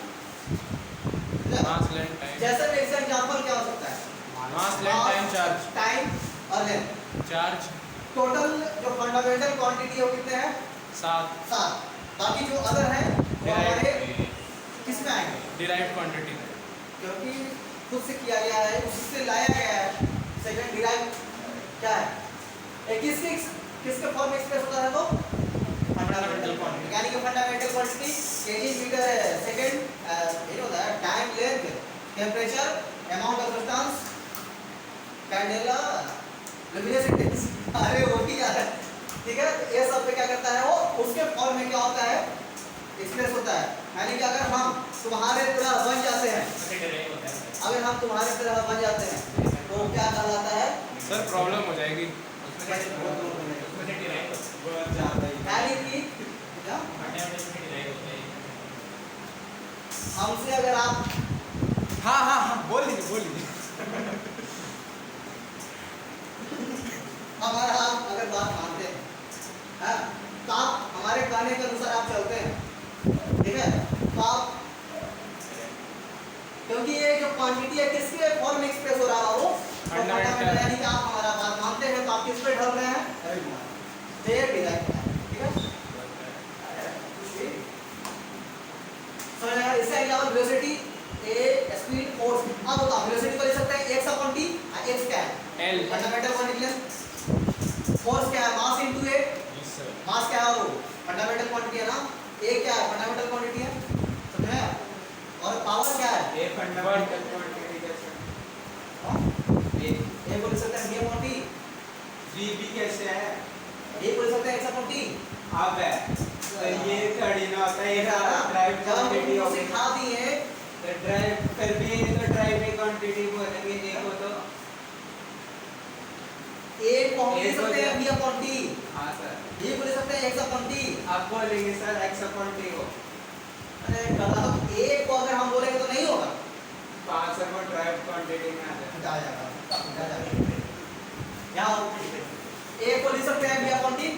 S3: मास लेंथ टाइम
S2: जैसे में इसका एग्जांपल क्या हो सकता है
S3: मास लेंथ टाइम चार्ज
S2: टाइम और लेंथ
S3: चार्ज
S2: टोटल जो फंडामेंटल क्वांटिटी है वो कितने हैं
S3: 7
S2: बाकी जो अदर है वो हमारे किस में आएंगे
S3: डिराइव क्वांटिटी में
S2: क्योंकि खुद से किया गया है उससे लाया गया है सेकंड डिराइव क्या है एक किसके फॉर्म में एक्सप्रेस होता है तो फंडामेंटल क्वांटिटी यानी कि fundamental quantity kg metre second ये होता है time length temperature amount of substance candela luminous index अरे वो भी यार ठीक है ये सब पे क्या करता है वो उसके फॉर्म में क्या होता है एक्सप्रेस होता है यानी कि अगर हम तुम्हारे तरह बन जाते हैं अगर हम तुम्हारे तरह बन जाते हैं तो तो क्या कहलाता है?
S3: सर प्रॉब्लम हो जाएगी।
S5: उसमें से डिराइव
S1: बहुत ज़्यादा ही।
S2: यानी कि क्या?
S5: मैथमेटिक्स में डिराइव होता है।
S2: हमसे अगर आप
S3: हाँ हाँ हाँ बोलिए बोलिए।
S2: हमारा आप अगर बात मानते हैं, हाँ, तो आप हमारे कहने के अनुसार आप चलते हैं, ठीक है? तो आप, क्योंकि ये जो क्वांटिटी है किसके फॉर्म में एक्सप्रेस हो रहा है वो फंडामेंटल, यानी कि आप हमारा बात मानते हैं तो आप किस पे ढल रहे हैं? ये डिराइव है, ठीक है? समझ आया? इससे अलावा वेलोसिटी ए स्पीड फोर्स, अब बताओ वेलोसिटी को लिख सकते हैं x अपॉन t, x क्या है?
S3: L
S2: fundamental quantity. फोर्स क्या है? मास इनटू ए, मास क्या है? वो फंडामेंटल क्वांटिटी है ना। ए क्या है? फंडामेंटल क्वांटिटी है, समझ में आया? और पावर क्या है?
S1: ये फंडामेंटल क्वांटिटी कैसे?
S2: ए को लिख सकते हैं v अपॉन t,
S1: जी भी कैसे है?
S2: ए को लिख सकते हैं x अपॉन t।
S1: अब है तो ये थोड़ी ना होता है, ये ड्राइव
S2: जब हम
S1: क्वांटिटी
S2: तुमको
S1: होगी।
S2: सिखा दिए
S1: तो ड्राइव फिर भी ये तो ड्राइव की क्वांटिटी बोलेंगे ए को तो।
S2: ए को हम
S1: A
S2: लिख
S1: को
S2: सकते हैं
S1: जो-
S2: v अपॉन t,
S1: हाँ सर,
S2: b को लिख सकते हैं x अपॉन t।
S1: आप बोलेंगे सर एक्स अपॉन टी को।
S2: अरे मतलब a को अगर हम बोलेंगे तो नहीं होगा,
S1: पाँच सर वो ड्राइव क्वांटिटी में आ जाए।
S2: हटा जाएगा। यहाँ a को लिख सकते हैं v अपॉन t,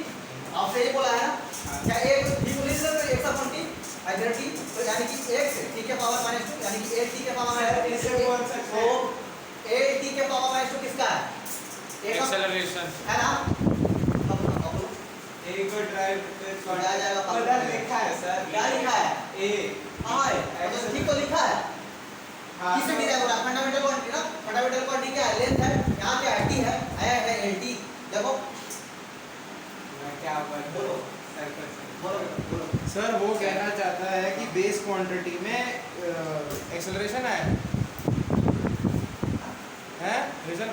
S2: आपसे ये बोला है ना? क्या a को b को लिख सकते हैं x अपॉन t, इधर t, तो यानी कि x t के पावर माइनस 2, यानी कि 8 t के पावर
S1: सर,
S2: माइनस
S1: इसे बोल सकते हैं।
S2: 8 t के पावर माइनस 2 किसका है? A का
S3: एक्सेलरेशन।
S2: है ना? अब बोलो
S1: ए को ड्राइव
S2: आ जाएगा पावर
S1: उधर
S2: में।
S1: लिखा है सर।
S2: क्या लिखा है?
S1: ए।
S2: हाँ है, तो ठीक तो लिखा है।
S1: हाँ
S2: किससे
S1: सर।
S2: डिराइव हो रहा है? फंडामेंटल क्वांटिटी ना। फंडामेंटल क्वांटिटी क्या है? लेंथ है, यहाँ क्या है? t है lt। देखो
S1: मैं क्या
S2: बोलो
S1: सर कुछ नहीं।
S2: बोलो
S3: सर वो कहना चाहता है कि बेस क्वांटिटी में एक्सेलरेशन है रीजन।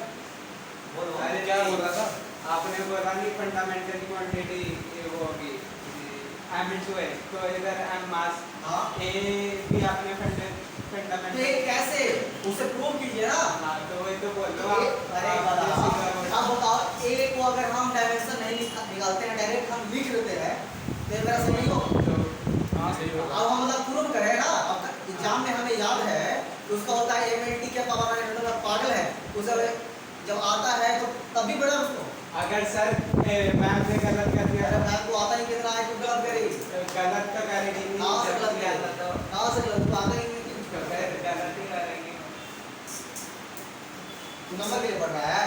S2: बोलो
S1: अरे
S3: क्या बोल रहा था?
S1: आपने बोला नहीं फंडामेंटल क्वांटिटी वो होगी एम इनटू ए, तो इधर एम मास
S2: हाँ
S1: ए भी आपने
S2: तो ये
S1: फंडामेंटल।
S2: कैसे? उसे प्रूव कीजिए ना।
S1: हाँ तो वही तो बोल रहा
S2: अरे
S1: हूँ
S2: बता, अब बताओ a को अगर हम डायमेंशन नहीं निकालते हैं, डायरेक्ट हम लिख लेते हैं, तो ये मेरा समझ लो।
S3: हाँ सही बोल रहा
S2: अब हम मतलब प्रूव करें ना, अब एग्जाम में हमें याद है कि उसका होता है mlt के पावर माइनस, मतलब पागल है उसे जब आता है तो तभी बड़ा उसको।
S1: अगर सर मैम ने गलत कर दिया
S2: अरे मैम को आता ही कितना है, तो गलत करेगी।
S1: तो गलत तो करेगी नहीं,
S2: कहाँ से
S1: जब
S2: गलत
S1: नहीं आता
S2: करेगी?
S1: तो
S2: कहाँ से गलत? तो आता ही नहीं।
S1: तो फिर गलत ही करेंगे।
S2: तू नंबर के लिए पढ़ रहा है?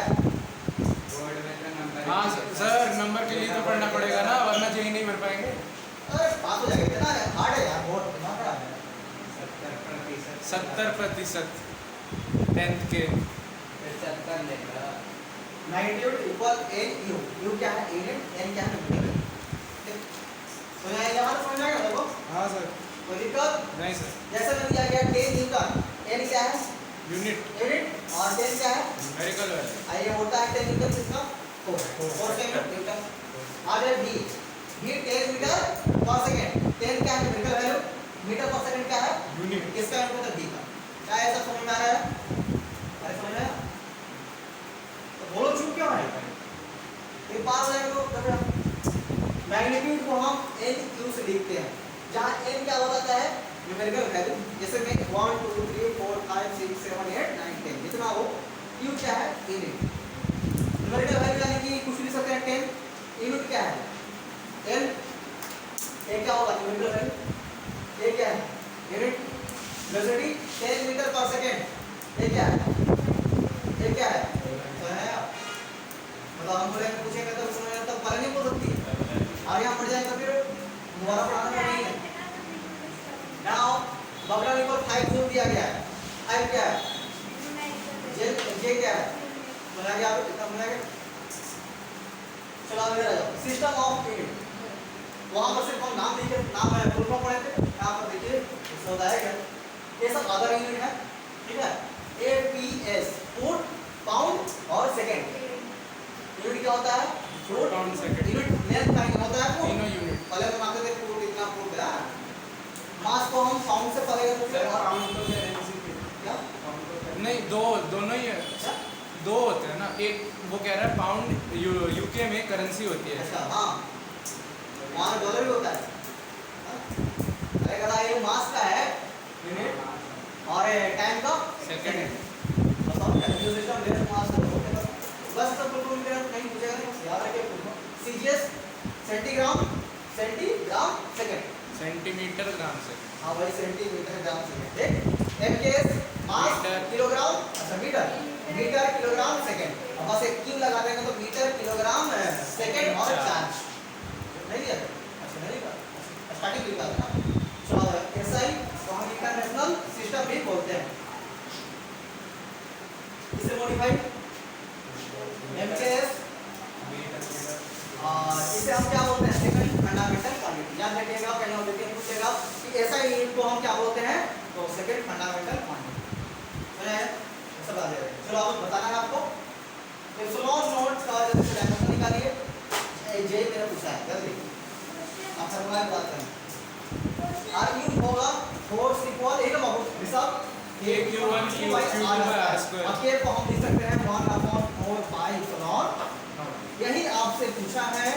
S1: बोर्ड में तो नंबर
S3: हाँ सर नंबर के लिए तो पढ़ना पड़ेगा ना, वरना जेई नहीं भर पाएंगे।
S2: अरे पास हो जाएगा, कितना हार्ड है यार, बहुत दिमाग खराब है।
S3: 70% 10th के।
S1: फिर 70 लेगा।
S2: Magnitude equal N U, U क्या है? यूनिट, एन क्या है? मीटर। समझ आएगा? बात समझ आएगा देखो,
S3: हाँ सर।
S2: कोई दिक्कत?
S3: नहीं सर।
S2: जैसे मैंने दिया गया 10 न्यूटन, एन क्या है?
S3: यूनिट
S2: यूनिट, और 10 क्या है?
S3: Numerical value.
S2: आइए होता है 10 न्यूटन किसका? फोर्स के न्यूटन। आगे भी 10 मीटर पर सेकंड, 10 क्या है? न्यूमेरिकल वैल्यू, मीटर पर सेकंड क्या है?
S3: यूनिट।
S2: किसका यूनिट होता है? v का। क्या ऐसा समझ में आ रहा है? अरे समझ में आया? तो बोलो चुप क्यों है? एक बात है तो मैग्नीट्यूड को हम n q से लिखते हैं, जहाँ n क्या हो जाता है? न्यूमेरिकल वैल्यू, जैसे में 1 2 3 4 5 6 7 8 9 10 जितना हो, q क्या है? यूनिट। न्यूमेरिकल वैल्यू यानी कि कुछ लिख सकते हैं 10, यूनिट क्या है? n। a क्या होगा? Numerical value. a क्या है? यूनिट। वेलोसिटी 10 मीटर पर सेकंड, ये क्या है? ये क्या है? तो है मतलब हम बोले पूछेंगे तो समझ तब पहले नहीं बोल सकती, आगे हम बढ़ जाएंगे तो फिर दोबारा पढ़ाना नहीं है। नाउ बकरा इक्वल 5 जोड़ दिया गया है, 5 क्या है? ये क्या है? समझ आ गया? आप इतना समझ आ गया? चलो आगे आ जाओ। सिस्टम ऑफ यूनिट, वहां पर सिर्फ हम नाम लिखे, नाम है फुल फॉर्म पढ़े थे, यहाँ पर देखिए बताया गया। ये सब अदर यूनिट है, ठीक है? APS फुट, पाउंड और सेकंड। यूनिट क्या होता है? Foot,
S3: pound, second.
S2: Unit length का होता है फुट।
S3: तीनों यूनिट।
S2: पहले तो मानते थे फुट इतना फुट है, मास को हम पाउंड से पढ़ेंगे तो
S1: सर
S2: फिर
S1: पाउंड तो करेंसी
S2: क्या?
S1: पाउंड तो
S3: नहीं, दोनों ही है।
S2: क्या?
S3: दो होते हैं ना, एक वो कह रहा है पाउंड यूके में करेंसी होती है।
S2: अच्छा हाँ, वहाँ डॉलर भी होता है। हाँ? अरे कदा ये मास का है यूनिट और टाइम का
S3: सेकंड।
S2: बताओ कैलकुलेशन सिस्टम ले मास का होता है बस। तो बिल्कुल मेरा नहीं पूछेगा नहीं, याद रखिए सीजीएस सेंटीग्राम सेकंड,
S3: सेंटीमीटर ग्राम से।
S2: हाँ भाई सेंटीमीटर ग्राम सेकंड। ठीक, एमकेएस मास किलोग्राम, अच्छा मीटर किलोग्राम सेकंड। अब बस एक क्यू लगा देंगे तो मीटर किलोग्राम सेकंड और चार्ज नहीं दिया। अच्छा नहीं लिखा, स्टार्टिंग लिखा था ना। तो एसआई तो हम इंटरनेशनल सिस्टम भी बोलते हैं। इसे मॉडिफाइड एमकेएस इसे हम क्या बोलते हैं, सेकंड फंडामेंटल क्वांटिटी। याद रखिएगा, पहले हम देखिए पूछेगा कि ऐसा यूनिट को हम क्या बोलते हैं, तो सेकंड फंडामेंटल क्वांटिटी है। ऐसा बता दे रहे हैं। चलो अब बताना है आपको एप्सिलॉन नॉट का जैसे डायमेंशन निकालिए। जे मेरा पूछा है जल्दी आप फॉर्मूला की बात करें। आर यू होगा फोर्स इक्वल एक बहुत हिसाब
S3: Q1 Q2 by R square।
S2: अब के को हम लिख सकते हैं 1/4 पाई एप्सिलॉन। यही आपसे पूछा है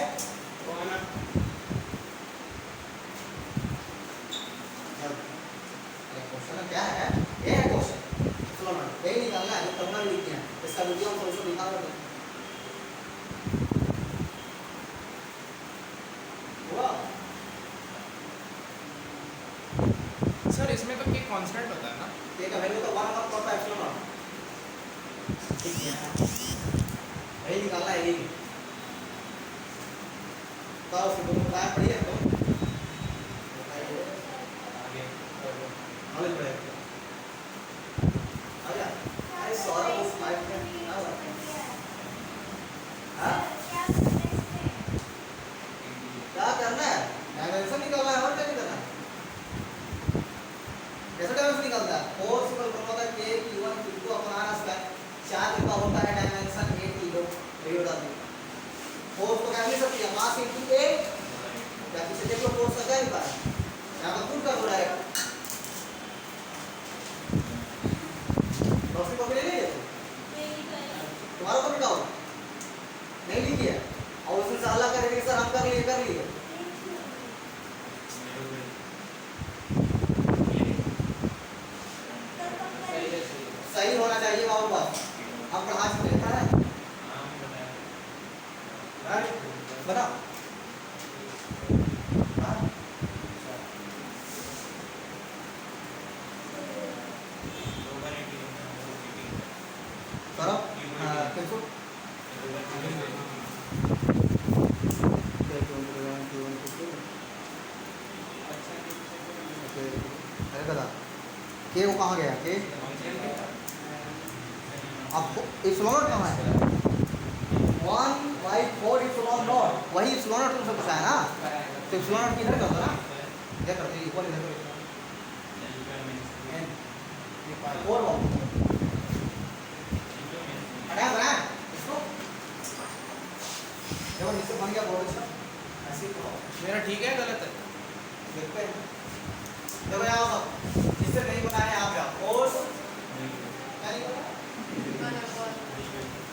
S2: क्वेश्चन क्या है, ये है क्वेश्चन एप्सिलॉन नॉट यही निकालना है। करना भी लिखते हैं, इसका वीडियो हम सोल्यूशन निकाल देते हैं।
S3: सर इसमें तो एक कांस्टेंट होता है ना,
S2: के का वैल्यू तो 1/4 पाई एप्सिलॉन नॉट। ठीक है, यही निकालना है यही। तो उसको दोनों का पढ़िए तो नॉलेज बढ़ेगा। आजा अरे सौरभ उस लाइफ में ना हुआ हां क्या करना है, डायमेंशन निकालना है और क्या करना है। कैसे डायमेंशन निकलता है, फोर्स इक्वल करना होता है k q1 q2 upon r square. Charge का होता है डायमेंशन 8 किलो। ये बता दो फोर्स तो क्या लिख सकते हैं, मास इनटू a या किसी देख लो फोर्स का क्या लिखा है, यहां पर पुट कर दो डायरेक्ट। रोशनी को ले लीजिए तुम्हारा को बताओ नहीं लिखिए और उसमें से अलग करेंगे सर हम कर लिए सही होना चाहिए बाबू बात। हम पढ़ा चुके हैं बता करो किसको अरे बता के वो कहाँ गया के अब इप्सिलॉन नॉट कहाँ है, 1/4 इप्सिलॉन नॉट वही इप्सिलॉन नॉट तुमसे पूछा है ना। तो इप्सिलॉन नॉट किधर कर दो ना, क्या करते हैं इक्वल इधर और हटा बना इसको जब इससे बन गया बोर्ड इसका ऐसे ही करो।
S3: मेरा ठीक है गलत है
S2: देखते हैं देखो यहाँ पर इससे नहीं बनाया यहाँ पे आप फोर्स यानी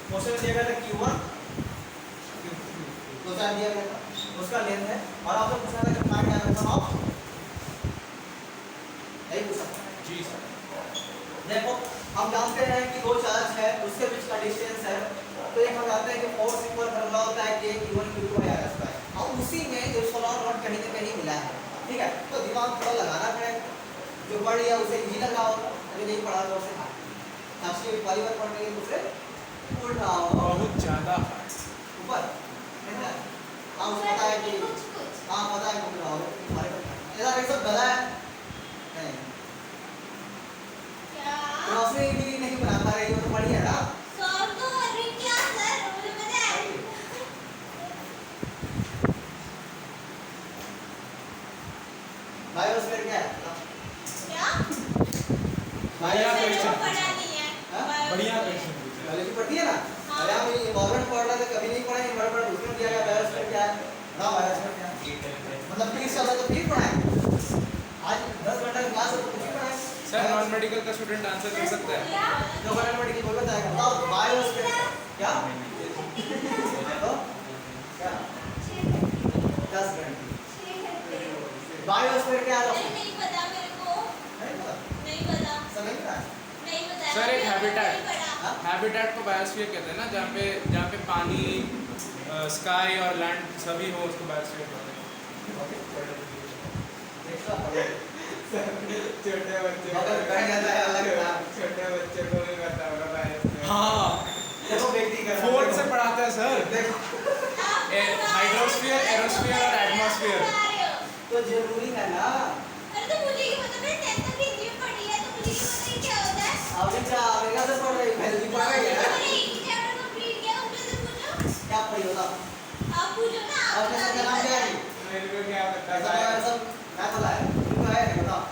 S2: क्वेश्चन दिया गया था q1 दूसरा दिया गया था उसका लेंथ है और आपसे पूछा था कि फाइंड डायमेंशन ऑफ नहीं पूछा
S3: जी सर।
S2: देखो हम जानते हैं कि दो चार्ज है उसके बीच का डिस्टेंस है तो एक हम जानते हैं कि फोर्स इक्वल फॉर्मूला होता है k q1 q2 by r square और उसी में इप्सिलॉन नॉट कहीं ना कहीं मिला है। ठीक है, तो दिमाग थोड़ा लगाना पड़ेगा, जो पढ़ लिया उसे इजी लगाओ, अगर नहीं पढ़ा तो उसे एक्चुअली पहली बार पढ़ने के दूसरे उल्टाओ
S3: बहुत ज़्यादा
S2: ऊपर है ना। हाँ उसे पता है कि हाँ पता है कि उल्टाओ हमारे ऐसा एक सब गला है नहीं रोशनी भी नहीं बना पा रही हो तो पढ़ी है ना भाई उसमें क्या है
S3: बढ़िया क्वेश्चन
S2: हाँ?
S3: बढ़िया क्वेश्चन पूछा।
S2: पहले भी पढ़ती है ना। अरे हम इन्वायरमेंट पढ़ रहे थे कभी नहीं पढ़ा इन्वायरमेंट उसमें दिया गया बायोस्फीयर क्या है ना बायोस्फीयर क्या है मतलब 30 साल तो फिर पढ़ाएंगे आज 10 घंटा क्लास है तो कुछ ही पढ़ाएंगे
S3: सर नॉन मेडिकल का स्टूडेंट आंसर दे सकता है?
S2: जो करंट मेडिकल बोल बताएगा बताओ बायोस्फीयर क्या तो क्या 10 घंटे बायोस्फीयर क्या है
S6: नहीं पता मेरे को,
S2: नहीं पता
S6: नहीं पता,
S2: समझ में आया
S6: नहीं पता।
S3: सर एक हैबिटेट
S6: नहीं पढ़ा।
S3: हैबिटेट को बायोस्फीयर कहते हैं ना, जहाँ पे पानी स्काई और लैंड सभी हो उसको बायोस्फीयर कहते हैं।
S1: छोटे बच्चे
S2: मगर कह जाता है अलग था
S1: छोटे बच्चे को भी पता होगा बायोस्फीयर।
S3: हाँ
S2: देखो व्यक्ति का
S3: फोर्थ से पढ़ाते हैं सर,
S2: देखो
S3: हाइड्रोस्फीयर, एरोस्फीयर और एटमॉस्फेयर।
S2: तो जरूरी है ना
S6: अरे तो मुझे ये पता, मैंने 10th तक हिंदी में पढ़ी है, तो मुझे ये पता है क्या होता है।
S2: अभी क्या अमेरिका से पढ़ रही है हेल्दी पढ़ रही है
S6: मैंने एक ही चैप्टर कंप्लीट किया, तुम मुझसे पूछो।
S2: क्या पढ़ी होता
S6: आप पूछो ना, आप
S2: और
S6: बता
S2: कैसा नाम क्या है
S1: मेरे को क्या पता
S2: ऐसा सब मैं पता है तुमको है नहीं बताओ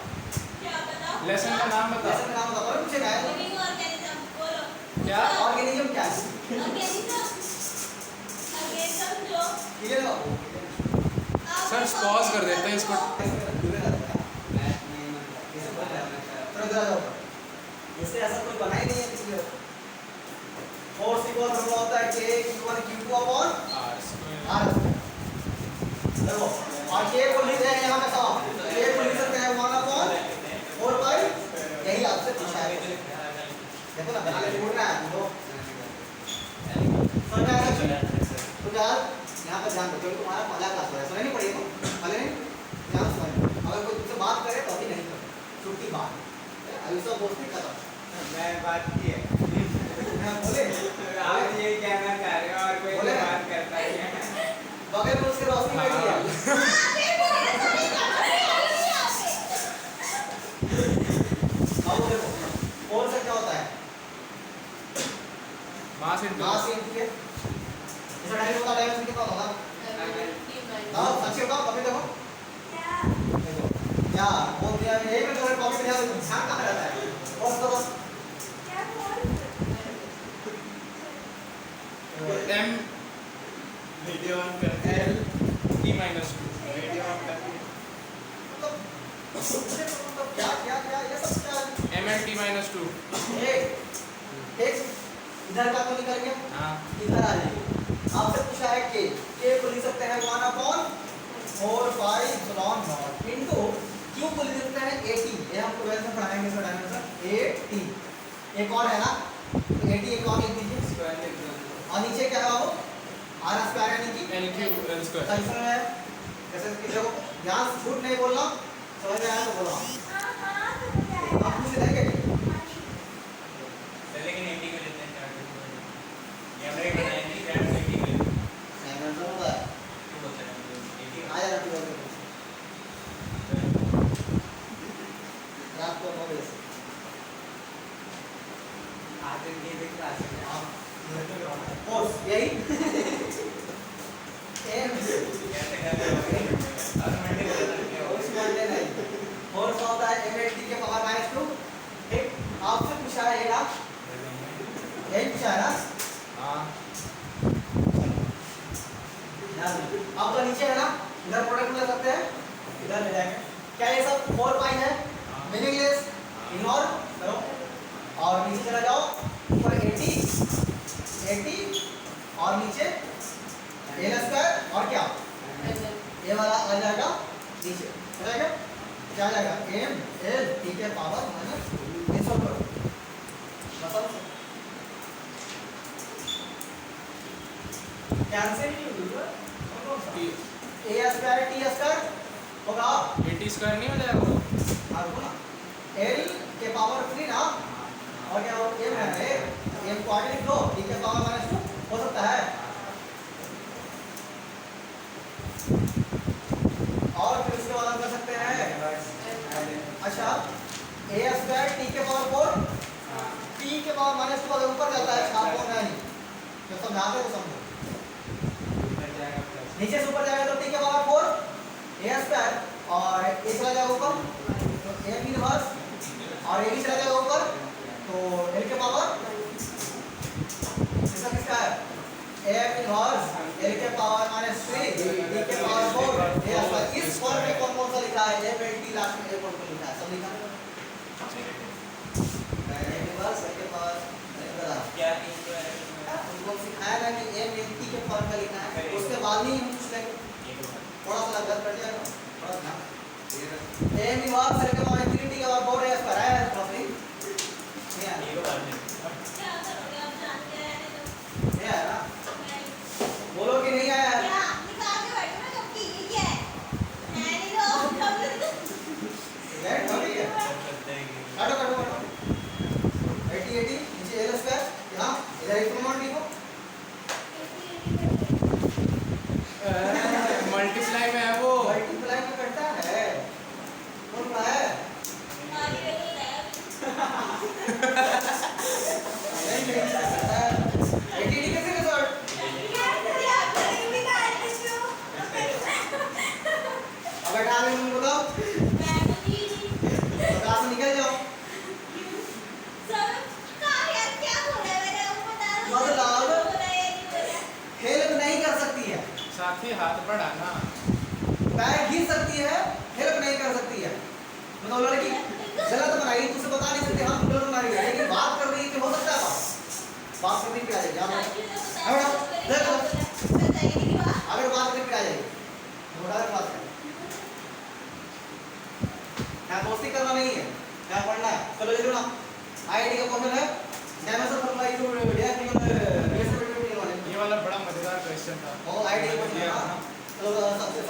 S6: क्या बताओ?
S3: लेसन का नाम
S2: ऐसा
S3: बताओ।
S2: नाम बताओ और पूछे काय
S6: लिविंग ऑर्गेनिज्म बोलो।
S3: क्या?
S2: ऑर्गेनिज्म क्या है
S6: ऑर्गेनिज्म, ऑर्गेनिज्म जो
S2: ये लो
S6: आप
S3: सर पॉज कर देते हैं इसको।
S2: इससे ऐसा कोई बना ही नहीं है किसी फोर्स इक्वल फॉर्मूला होता है k equal q2 upon r देखो और k को लिख रहे हैं यहाँ पे सम k को लिख सकते हैं 1 अपॉन 4 पाई यही आपसे पूछा है देखो ना बना के बोल रहा है तो समझ आया तो यार यहाँ पर ध्यान दो क्योंकि तुम्हारा पहला क्लास हो रहा है सुना नहीं पड़ेगा पहले नहीं ध्यान सुनो अगर कोई तुमसे बात करे तो अभी नहीं करो छुट्टी बात अभी सब दोस्ती खत्म
S1: मैं बात की है
S2: बोले
S1: आप ये कहना चाह रहे हो और कोई
S2: बोले?
S1: बात करता है
S2: बगल में उसके रोशनी बैठी है अब देखो फोर्स से क्या होता है
S3: मास इनटू
S2: मास इनटू के इसका डायरेक्ट होता है डायमेंशन कितना होगा हां सच्ची बताओ अभी देखो देखो क्या बोल दिया यही में थोड़ा कॉपी में ध्यान कहां रहता है फोर्स तो बस
S3: m
S1: वीडियो ऑन करते
S3: l t minus 2
S1: video on करते
S2: मतलब क्या क्या क्या ये सब क्या
S3: m l t minus 2।
S2: एक एक इधर का तो निकल गया
S3: हाँ
S2: इधर आ जाइए आपसे पूछा है k को लिख सकते हैं 1 upon 4 pi epsilon not into q को लिख सकते हैं 80 ये हम 12th में पढ़ाएंगे इसका डायमेंशन 80 एक और है ना तो 80 एक और लिख दीजिए और नीचे क्या है बाबू r स्क्वायर यानी कि
S3: l cube l square।
S2: सही सुन रहे हैं कैसे देखो ध्यान झूठ नहीं बोलना समझ में आया तो बोलो आप पूछ लेंगे
S5: लेकिन 80 को लेते हैं चार्ट ये हमने बनाएंगे चार्ट 80 को लेते हैं
S2: डायमेंशन होता है
S5: क्यों बोलते हैं 80
S2: आ जाना तू रात को 9 बजे से
S1: आज ये देख रहा है
S2: फोर्स यही एम
S5: कैसे करते हैं ऑटोमेटिक हो जाता है
S2: फोर्स मानते नहीं फोर्स होता है mlt के पावर -2 ठीक आपसे पूछा है ये ना यही पूछा है ना
S3: हाँ
S2: आपका नीचे है ना इधर प्रोडक्ट ले सकते हैं इधर ले जाएंगे क्या ये सब 4 पाई है मीनिंगलेस इग्नोर करो और नीचे चला जाओ ऊपर 80 और नीचे एल स्क्वायर और क्या ये वाला आ जाएगा नीचे हो जाएगा क्या आ जाएगा एम एल टी के पावर माइनस ये सब करो मतलब कैंसिल नहीं होगा ए स्क्वायर टी स्क्वायर होगा
S3: 80 स्क्वायर नहीं हो जाएगा वो?
S2: ना एल के पावर 3 ना और क्या हो एम है एम को आगे लिख दो टी के पावर -2 हो सकता है और फिर उसके बाद हम कर सकते हैं अच्छा ए स्क्वायर टी के पावर 4 टी के पावर -2 अगर ऊपर जाता है छापो नहीं तो समझाते तो समझो नीचे से ऊपर जाएगा तो टी के पावर 4 ए स्क्वायर और ए चला जाएगा ऊपर तो एम इनवर्स और ए भी चला जाएगा ऊपर तो एल के पावर इसका किसका है एम इनवर्स एल के पावर -3 टी के पावर 4 ए स्क्वायर इस फॉर्म में कौन कौन सा लिखा है एम एल टी लास्ट में कौन कौन लिखा है सब लिखा है बस के पास
S5: क्या इसके बारे में
S2: उनको सिखाया था कि एम एन टी के फॉर्म का लिखना है, उसके बाद ही हम पूछ लेंगे,
S5: ये तो बात
S2: थोड़ा सा गलत कर जाएगा, थोड़ा ध्यान एम विभाग सर के बाद इंफिनिटी का बोल रहे हैं पर है ट्रॉफी नहीं
S5: ये तो बात नहीं
S6: क्या करोगे आप जान के रहने दो।
S2: है ना, बोलो कि नहीं आया
S6: क्या निकाल के बैठो ना कब की ये क्या है? रहने दो।
S2: राइट हो गया,
S5: कर सकते हैं कि
S2: काटो काटो काटो 80 80 नीचे एल स्क्वायर यहाँ इधर एक प्रमाण लिखो,
S3: मल्टीप्लाई में है वो।
S2: मल्टीप्लाई में करता है, कौन रहा है
S6: मारी रे तो है।
S2: नहीं करता है 80 80 कैसे रिजल्ट
S6: क्या करिए आप करेंगे भी काट दीजिए।
S2: अब हटा दे, तुम बताओ
S6: मैं तो जी
S2: क्लास से निकल जाओ,
S6: सर कहाँ यार क्या हो रहा है मेरे को बता दो।
S2: मतलब
S6: हो रहा है नहीं हो रहा है।
S2: हेल्प नहीं कर सकती है,
S3: साथ ही हाथ बढ़ाना।
S2: पैर घिस सकती है, हेल्प नहीं कर सकती है, मतलब लड़की गलत बनाई, तुझसे बता नहीं सकती हाँ तू गलत बना रही है, लेकिन बात कर रही है कि हो सकता है बात करनी पिला जाएगी आप अगर बात करनी पिला जाएगी थोड़ा बात कर, यहाँ दोस्ती करना नहीं है, यहाँ पढ़ना है, चलो ये ना आईआईटी का फॉर्मूला है डायमेंशन फॉर्मूला ये जो रिलेशनशिप वाले
S3: ये वाला बड़ा मजेदार क्वेश्चन था।
S2: और आईआईटी का फॉर्मूला चलो सबसे